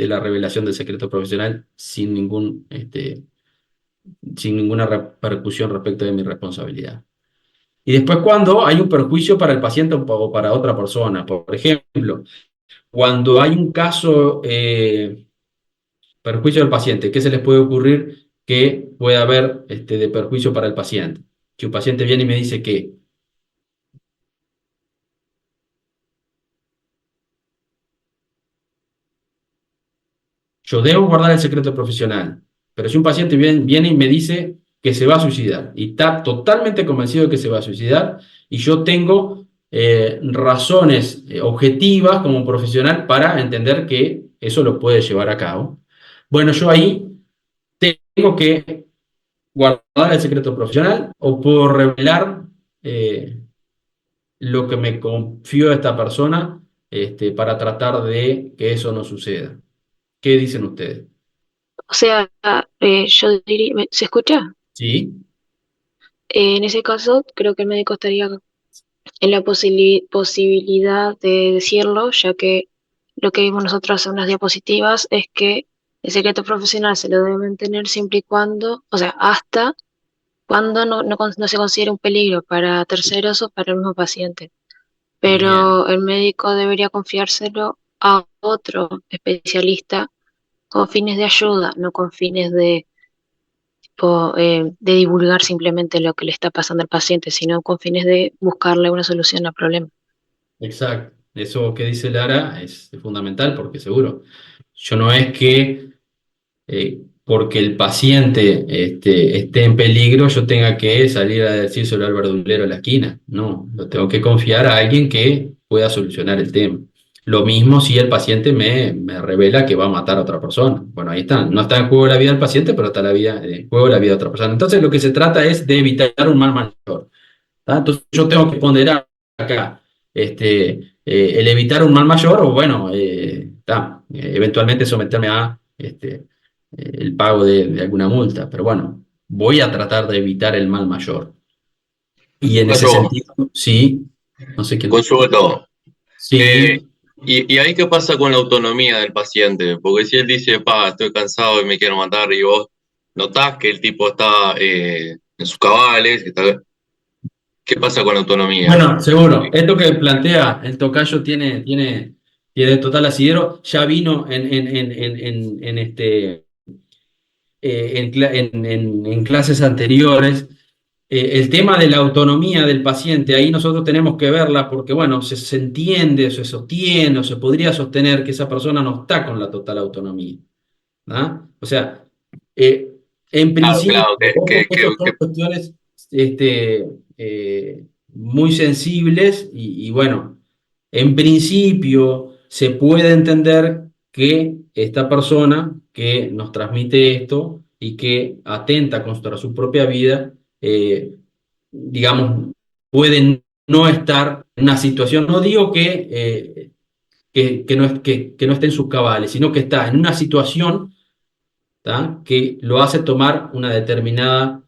[SPEAKER 1] la revelación del secreto profesional sin ninguna repercusión respecto de mi responsabilidad. Y después cuando hay un perjuicio para el paciente o para otra persona. Por ejemplo, cuando hay un caso, perjuicio del paciente, ¿qué se les puede ocurrir que pueda haber de perjuicio para el paciente? Que un paciente viene y me dice que yo debo guardar el secreto profesional, pero si un paciente viene y me dice que se va a suicidar y está totalmente convencido de que se va a suicidar y yo tengo razones objetivas como profesional para entender que eso lo puede llevar a cabo. Bueno, yo ahí tengo que guardar el secreto profesional o puedo revelar lo que me confió esta persona para tratar de que eso no suceda. ¿Qué dicen ustedes?
[SPEAKER 11] O sea, yo diría, ¿se escucha?
[SPEAKER 1] ¿Sí?
[SPEAKER 11] En ese caso, creo que el médico estaría en la posibilidad de decirlo, ya que lo que vimos nosotros en unas diapositivas es que el secreto profesional se lo debe mantener siempre y cuando, o sea, hasta cuando no se considere un peligro para terceros o para el mismo paciente.
[SPEAKER 1] Bien,
[SPEAKER 11] Pero el médico debería confiárselo a otro especialista con fines de ayuda, no con fines de divulgar simplemente lo que le está pasando al paciente, sino con fines de buscarle una solución al problema.
[SPEAKER 1] exacto. Eso que dice Lara es fundamental porque seguro, yo no es que porque el paciente esté en peligro, yo tenga que salir a decírselo al verdulero en la esquina. No, lo tengo que confiar a alguien que pueda solucionar el tema. Lo mismo si el paciente me revela que va a matar a otra persona. Bueno, ahí está. No está en juego la vida del paciente, pero está en juego la vida de otra persona. Entonces, lo que se trata es de evitar un mal mayor. ¿Tá? Entonces, yo tengo que ponderar acá el evitar un mal mayor o, bueno, eventualmente someterme a el pago de alguna multa. Pero bueno, voy a tratar de evitar el mal mayor. Y en ese
[SPEAKER 12] Tocayo,
[SPEAKER 1] sentido, sí, no sé quién.
[SPEAKER 12] consulto.
[SPEAKER 1] Sí,
[SPEAKER 12] ¿Y ahí qué pasa con la autonomía del paciente? Porque si él dice, estoy cansado y me quiero matar, y vos notás que el tipo está en sus cabales, ¿qué pasa con la autonomía?
[SPEAKER 1] bueno, seguro. Esto que plantea el tocayo tiene total asidero. Ya vino en clases anteriores. El tema de la autonomía del paciente, ahí nosotros tenemos que verla porque, bueno, se entiende, se sostiene o se podría sostener que esa persona no está con la total autonomía. ¿Ah? O sea, en
[SPEAKER 12] Claro,
[SPEAKER 1] principio,
[SPEAKER 12] claro,
[SPEAKER 1] ojo que estas son cuestiones muy sensibles y bueno, en principio se puede entender que esta persona que nos transmite esto y que atenta contra su propia vida, digamos, puede no estar en una situación, no digo que no esté en sus cabales, sino que está en una situación, ¿tá? Que lo hace tomar una determinada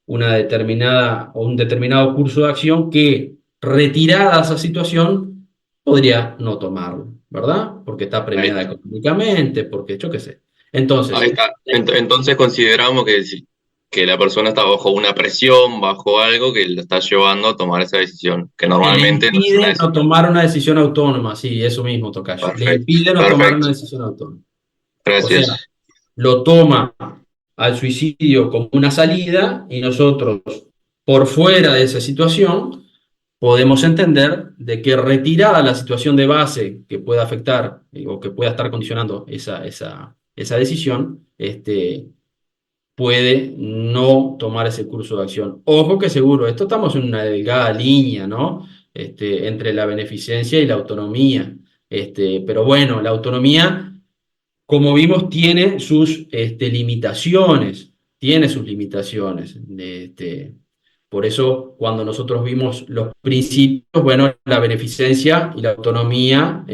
[SPEAKER 1] o un determinado curso de acción que, retirada esa situación, podría no tomarlo, ¿verdad? Porque está
[SPEAKER 12] ahí,
[SPEAKER 1] premiada económicamente, porque yo qué sé. Entonces,
[SPEAKER 12] ahí está. Entonces consideramos que la persona está bajo una presión, bajo algo que lo está llevando a tomar esa decisión, que
[SPEAKER 1] que le
[SPEAKER 12] normalmente no es una
[SPEAKER 1] impide no
[SPEAKER 12] decisión.
[SPEAKER 1] tomar una decisión autónoma, sí, eso mismo, tocayo. Le
[SPEAKER 12] Perfecto,
[SPEAKER 1] impide no tomar una
[SPEAKER 12] perfecto.
[SPEAKER 1] decisión autónoma. O sea,
[SPEAKER 12] Gracias.
[SPEAKER 1] lo toma al suicidio como una salida y nosotros, por fuera de esa situación, podemos entender de que, retirada la situación de base que pueda afectar o que pueda estar condicionando esa decisión, puede no tomar ese curso de acción. Ojo que seguro, esto estamos en una delgada línea, ¿no? Entre la beneficencia y la autonomía. Pero bueno, la autonomía, como vimos, tiene sus limitaciones. Por eso, cuando nosotros vimos los principios, bueno, la beneficencia y la autonomía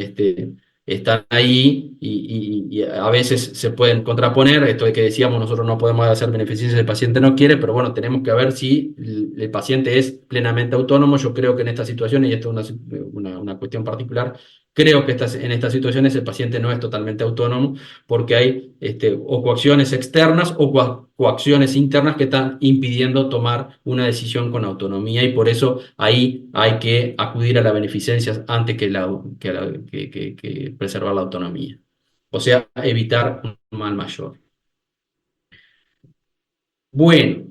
[SPEAKER 1] están ahí y a veces se pueden contraponer. Esto de que decíamos, nosotros no podemos hacer beneficencia si el paciente no quiere, pero bueno, tenemos que ver si el paciente es plenamente autónomo. Yo creo que en estas situaciones, y esto es una cuestión particular, creo que en estas situaciones el paciente no es totalmente autónomo porque hay o coacciones externas o coacciones internas que están impidiendo tomar una decisión con autonomía y por eso ahí hay que acudir a la beneficencia antes que preservar la autonomía. O sea, evitar un mal mayor. Bueno,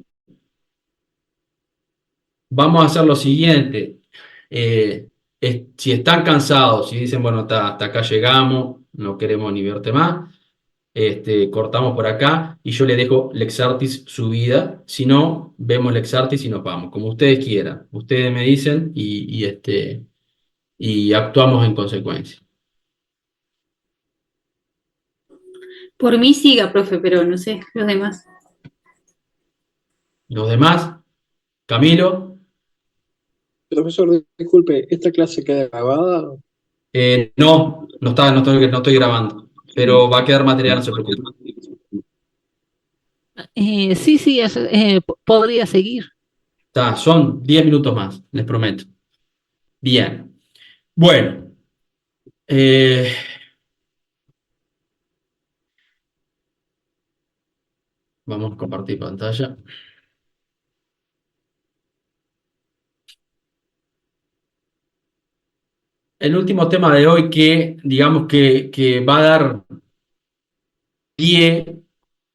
[SPEAKER 1] vamos a hacer lo siguiente. Si están cansados, si dicen, bueno, hasta acá llegamos, no queremos ni verte más, cortamos por acá y yo le dejo Lexartis subida. Si no, vemos Lexartis y nos vamos, como ustedes quieran. Ustedes me dicen y actuamos en consecuencia.
[SPEAKER 5] Por mí siga, profe, pero no sé, los demás.
[SPEAKER 1] Los demás, Camilo,
[SPEAKER 6] Profesor, disculpe, ¿esta clase queda grabada?
[SPEAKER 1] no estoy grabando, pero va a quedar material, no se preocupe.
[SPEAKER 13] Sí, sí, podría seguir.
[SPEAKER 1] Son 10 minutos más, les prometo. Bien. Bueno, eh, vamos a compartir pantalla. El último tema de hoy que digamos que va a dar pie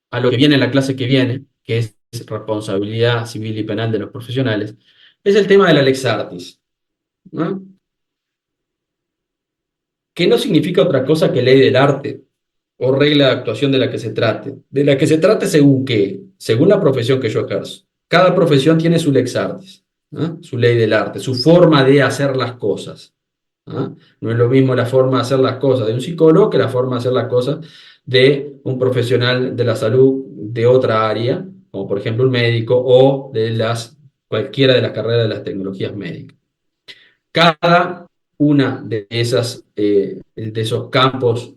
[SPEAKER 1] a lo que viene en la clase que viene, que es responsabilidad civil y penal de los profesionales, es el tema de la Lex Artis, ¿no? Que no significa otra cosa que ley del arte o regla de actuación de la que se trate. De la que se trate según qué, según la profesión que yo ejerzo. Cada profesión tiene su Lex Artis, ¿no? Su ley del arte, su forma de hacer las cosas. ¿No? No es lo mismo la forma de hacer las cosas de un psicólogo que la forma de hacer las cosas de un profesional de la salud de otra área, como por ejemplo un médico o cualquiera de las carreras de las tecnologías médicas. Cada una de esos campos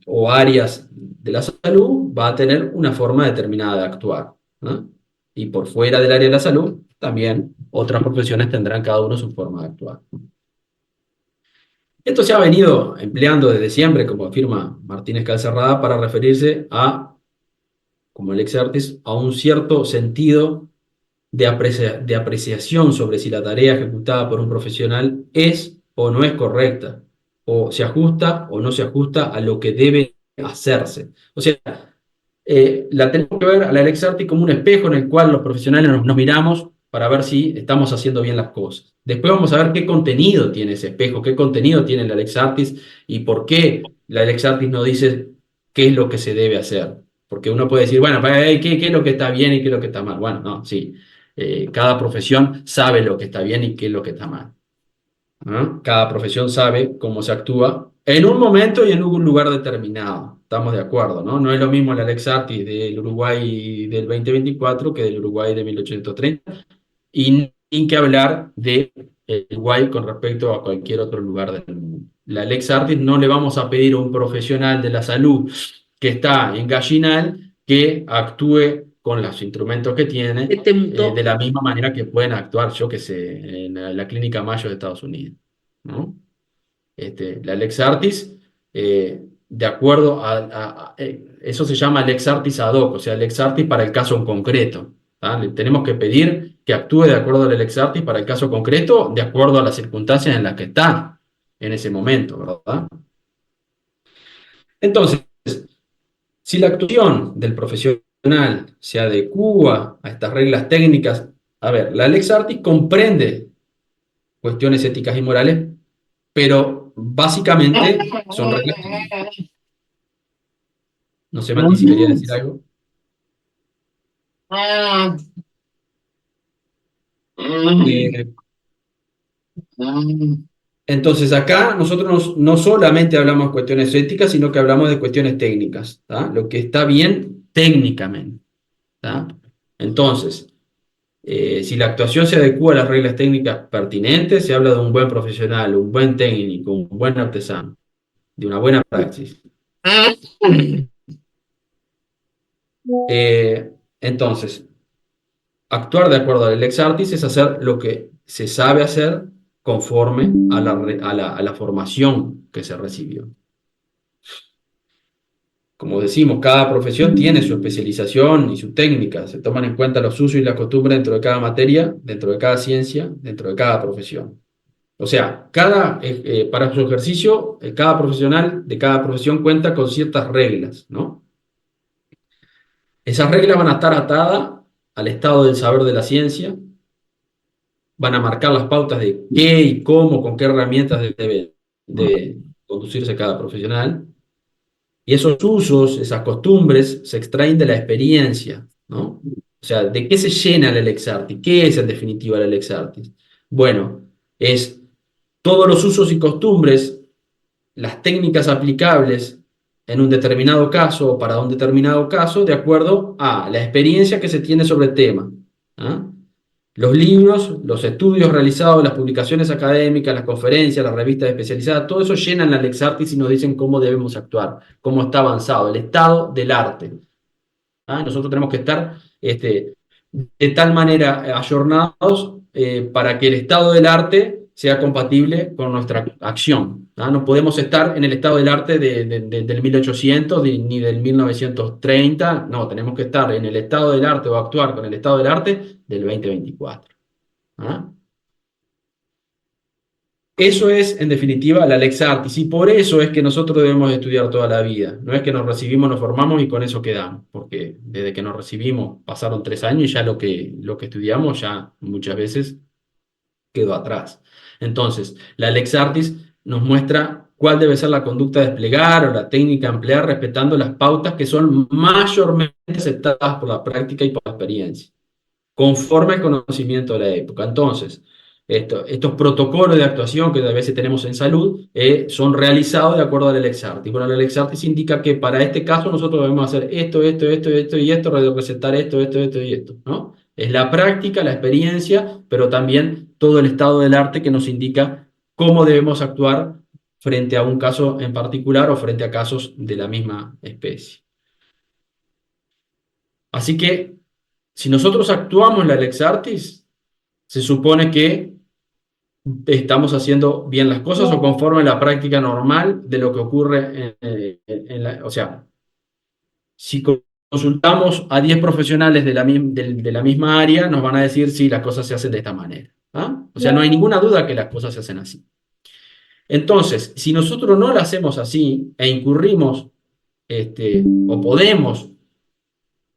[SPEAKER 1] o áreas de la salud va a tener una forma determinada de actuar, ¿no? Y por fuera del área de la salud, también otras profesiones tendrán cada uno su forma de actuar. Esto se ha venido empleando desde siempre, como afirma Martínez Calcerrada, para referirse a, como el ex artis, a un cierto sentido de apreciación sobre si la tarea ejecutada por un profesional es o no es correcta, o se ajusta o no se ajusta a lo que debe hacerse. O sea, la tenemos que ver a la Lex Artis como un espejo en el cual los profesionales nos miramos para ver si estamos haciendo bien las cosas. Después vamos a ver qué contenido tiene ese espejo, qué contenido tiene la Lex Artis y por qué la Lex Artis nos dice qué es lo que se debe hacer. Porque uno puede decir, bueno, ¿qué es lo que está bien y qué es lo que está mal? Bueno, no, sí. Cada profesión sabe lo que está bien y qué es lo que está mal, ¿no? Cada profesión sabe cómo se actúa en un momento y en un lugar determinado. Estamos de acuerdo, ¿no? No es lo mismo la Lex Artis del Uruguay del 2024 que del Uruguay de 1830, y ni que hablar de Uruguay con respecto a cualquier otro lugar del mundo. La Lex Artis no le vamos a pedir a un profesional de la salud que está en Gallinal que actúe con los instrumentos que tiene de la misma manera que pueden actuar, yo que sé, en la Clínica Mayo de Estados Unidos, ¿no? La Lex Artis, de acuerdo eso se llama Lex Artis ad hoc, o sea, Lex Artis para el caso en concreto. ¿Tá? Le tenemos que pedir que actúe de acuerdo a la Lex Artis para el caso concreto, de acuerdo a las circunstancias en las que está en ese momento, ¿verdad? Entonces, si la actuación del profesional se adecúa a estas reglas técnicas, a ver, la Lex Artis comprende cuestiones éticas y morales, pero básicamente son reglas técnicas. No sé, Mati, si quería decir algo. Entonces acá nosotros no solamente hablamos de cuestiones éticas, sino que hablamos de cuestiones técnicas, ¿tá? Lo que está bien técnicamente, ¿tá? Entonces, si la actuación se adecúa a las reglas técnicas pertinentes, se habla de un buen profesional, un buen técnico, un buen artesano, de una buena praxis. Entonces, actuar de acuerdo al Lex Artis es hacer lo que se sabe hacer conforme a la formación que se recibió. Como decimos, cada profesión tiene su especialización y su técnica. Se toman en cuenta los usos y las costumbres dentro de cada materia, dentro de cada ciencia, dentro de cada profesión. O sea, para su ejercicio, cada profesional de cada profesión cuenta con ciertas reglas, ¿no? Esas reglas van a estar atadas al estado del saber de la ciencia, van a marcar las pautas de qué y cómo, con qué herramientas debe conducirse cada profesional. Y esos usos, esas costumbres, se extraen de la experiencia, ¿no? O sea, ¿de qué se llena el Lex Artis? ¿Qué es en definitiva el Lex Artis? Bueno, es todos los usos y costumbres, las técnicas aplicables en un determinado caso o para un determinado caso, de acuerdo a la experiencia que se tiene sobre el tema. ¿Ah? Los libros, los estudios realizados, las publicaciones académicas, las conferencias, las revistas especializadas, todo eso llenan la Lex Artis y nos dicen cómo debemos actuar, cómo está avanzado, el estado del arte. ¿Ah? Nosotros tenemos que estar de tal manera ayornados para que el estado del arte sea compatible con nuestra acción. ¿Ah? No podemos estar en el estado del arte del 1800 ni del 1930, no, tenemos que estar en el estado del arte o actuar con el estado del arte del 2024. ¿Ah? Eso es, en definitiva, la Lex Artis, y por eso es que nosotros debemos estudiar toda la vida. No es que nos recibimos, nos formamos y con eso quedamos, porque desde que nos recibimos pasaron 3 años y ya lo que estudiamos ya muchas veces quedó atrás. Entonces, la Lex Artis nos muestra cuál debe ser la conducta a desplegar o la técnica a emplear respetando las pautas que son mayormente aceptadas por la práctica y por la experiencia, conforme al conocimiento de la época. Entonces, estos protocolos de actuación que a veces tenemos en salud son realizados de acuerdo a la Lex Artis. Bueno, la Lex Artis indica que para este caso nosotros debemos hacer esto y esto, recetar esto y esto, ¿no? Es la práctica, la experiencia, pero también todo el estado del arte que nos indica cómo debemos actuar frente a un caso en particular o frente a casos de la misma especie. Así que, si nosotros actuamos en la Lex Artis, se supone que estamos haciendo bien las cosas o conforme a la práctica normal de lo que ocurre o sea, si consultamos a 10 profesionales de la misma área, nos van a decir si las cosas se hacen de esta manera. ¿Ah? O sea, no hay ninguna duda que las cosas se hacen así. Entonces, si nosotros no lo hacemos así e incurrimos, o podemos,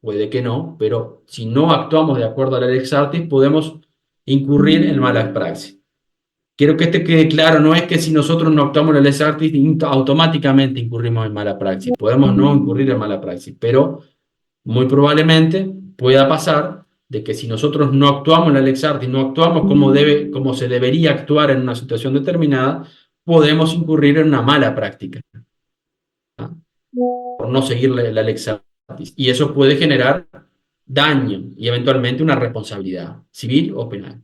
[SPEAKER 1] puede que no, pero si no actuamos de acuerdo a la Lex Artis, podemos incurrir en malas praxis. Quiero que quede claro, no es que si nosotros no actuamos en la Lex Artis, automáticamente incurrimos en mala praxis. Podemos no incurrir en mala praxis, pero muy probablemente pueda pasar de que si nosotros no actuamos en la Lex Artis, no actuamos como se debería actuar en una situación determinada, podemos incurrir en una mala práctica, ¿ah? Por no seguir la Lex Artis. Y eso puede generar daño y eventualmente una responsabilidad civil o penal.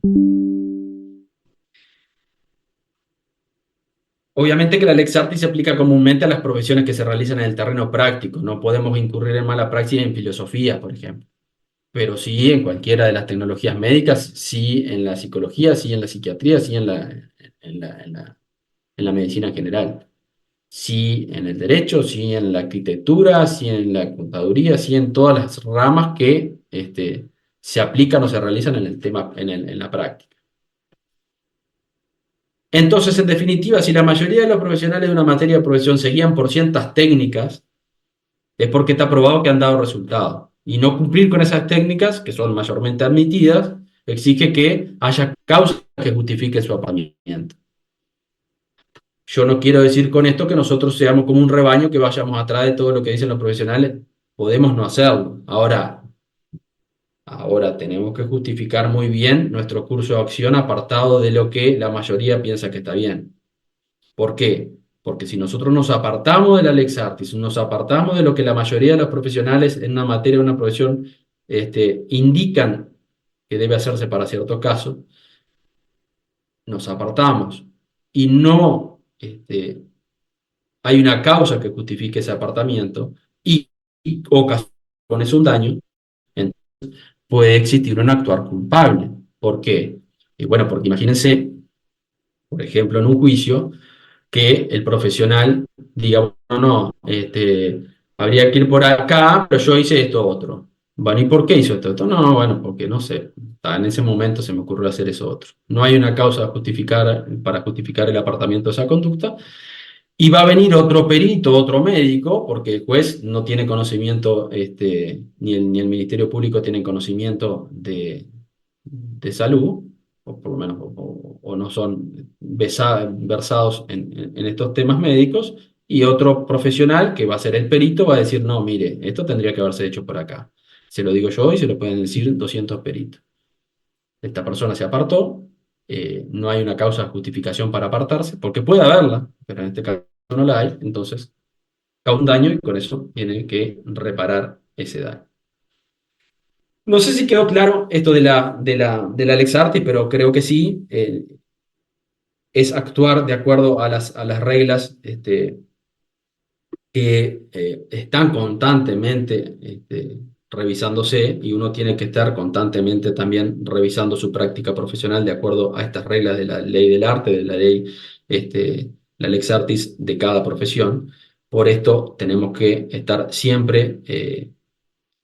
[SPEAKER 1] Obviamente que la Lex Artis se aplica comúnmente a las profesiones que se realizan en el terreno práctico. No podemos incurrir en mala praxis en filosofía, por ejemplo. Pero sí en cualquiera de las tecnologías médicas, sí en la psicología, sí en la psiquiatría, sí en la medicina en general. Sí en el derecho, sí en la arquitectura, sí en la contaduría, sí en todas las ramas que se aplican o se realizan en el tema, en la práctica. Entonces, en definitiva, si la mayoría de los profesionales de una materia de profesión se guían por ciertas técnicas, es porque está probado que han dado resultados. Y no cumplir con esas técnicas, que son mayormente admitidas, exige que haya causas que justifiquen su apartamiento. Yo no quiero decir con esto que nosotros seamos como un rebaño que vayamos atrás de todo lo que dicen los profesionales. Podemos no hacerlo. Ahora tenemos que justificar muy bien nuestro curso de acción apartado de lo que la mayoría piensa que está bien. ¿Por qué? Porque si nosotros nos apartamos de la Lex Artis, nos apartamos de lo que la mayoría de los profesionales en una materia, en una profesión, indican que debe hacerse para ciertos casos, nos apartamos y no hay una causa que justifique ese apartamiento y ocasiona un daño, entonces puede existir un actuar culpable. ¿Por qué? Y bueno, porque imagínense, por ejemplo, en un juicio, que el profesional diga, bueno, no, habría que ir por acá, pero yo hice esto otro. Bueno, ¿y por qué hizo esto otro? No, bueno, porque no sé, en ese momento se me ocurrió hacer eso otro. No hay una causa para justificar el apartamiento de esa conducta, y va a venir otro perito, otro médico, porque el juez no tiene conocimiento, ni el Ministerio Público tiene conocimiento de salud, o por lo menos o no son versados en estos temas médicos, y otro profesional, que va a ser el perito, va a decir, no, mire, esto tendría que haberse hecho por acá. Se lo digo yo y se lo pueden decir 200 peritos. Esta persona se apartó, no hay una causa de justificación para apartarse, porque puede haberla, pero en este caso no la hay, entonces causa un daño y con eso tiene que reparar ese daño. No sé si quedó claro esto de la Lex Artis, pero creo que sí. Es actuar de acuerdo a las reglas que están constantemente revisándose, y uno tiene que estar constantemente también revisando su práctica profesional de acuerdo a estas reglas de la ley del arte, de la ley, la Lex Artis de cada profesión. Por esto tenemos que estar siempre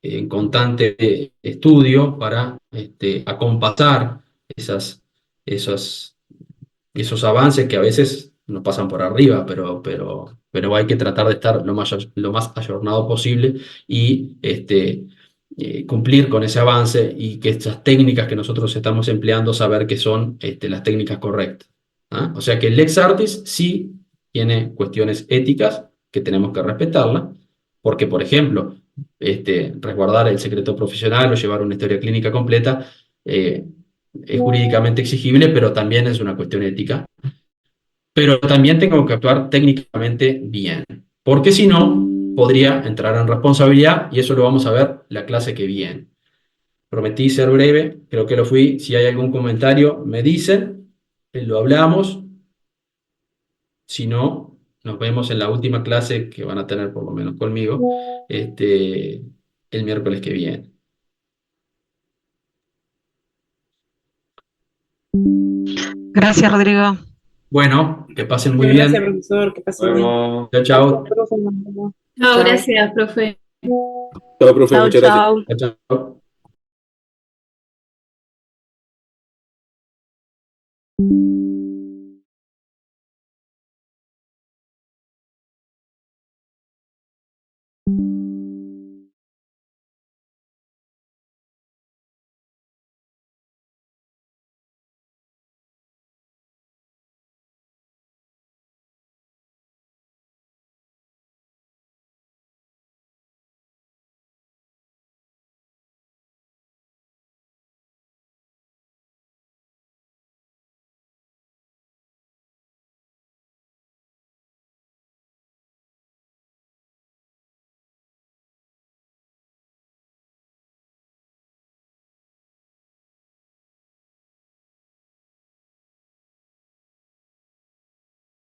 [SPEAKER 1] en constante estudio para acompasar esos avances que a veces nos pasan por arriba, pero hay que tratar de estar lo más ayornado posible y cumplir con ese avance, y que estas técnicas que nosotros estamos empleando, saber que son las técnicas correctas. ¿Ah? O sea que el Lex Artis sí tiene cuestiones éticas que tenemos que respetarla, porque, por ejemplo, resguardar el secreto profesional o llevar una historia clínica completa es jurídicamente exigible, pero también es una cuestión ética. Pero también tengo que actuar técnicamente bien, porque si no, podría entrar en responsabilidad, y eso lo vamos a ver la clase que viene. Prometí ser breve, creo que lo fui. Si hay algún comentario, me dicen, lo hablamos. Si no, nos vemos en la última clase que van a tener, por lo menos conmigo, el miércoles que viene.
[SPEAKER 9] Gracias, Rodrigo.
[SPEAKER 1] Bueno, que pasen muy
[SPEAKER 3] Gracias,
[SPEAKER 1] bien.
[SPEAKER 3] profesor, que pase bien.
[SPEAKER 1] Chao, chao.
[SPEAKER 5] Chao, gracias, profe.
[SPEAKER 14] Chao, profe,
[SPEAKER 9] Chau,
[SPEAKER 14] muchas gracias.
[SPEAKER 9] chau.
[SPEAKER 1] Chao, chao.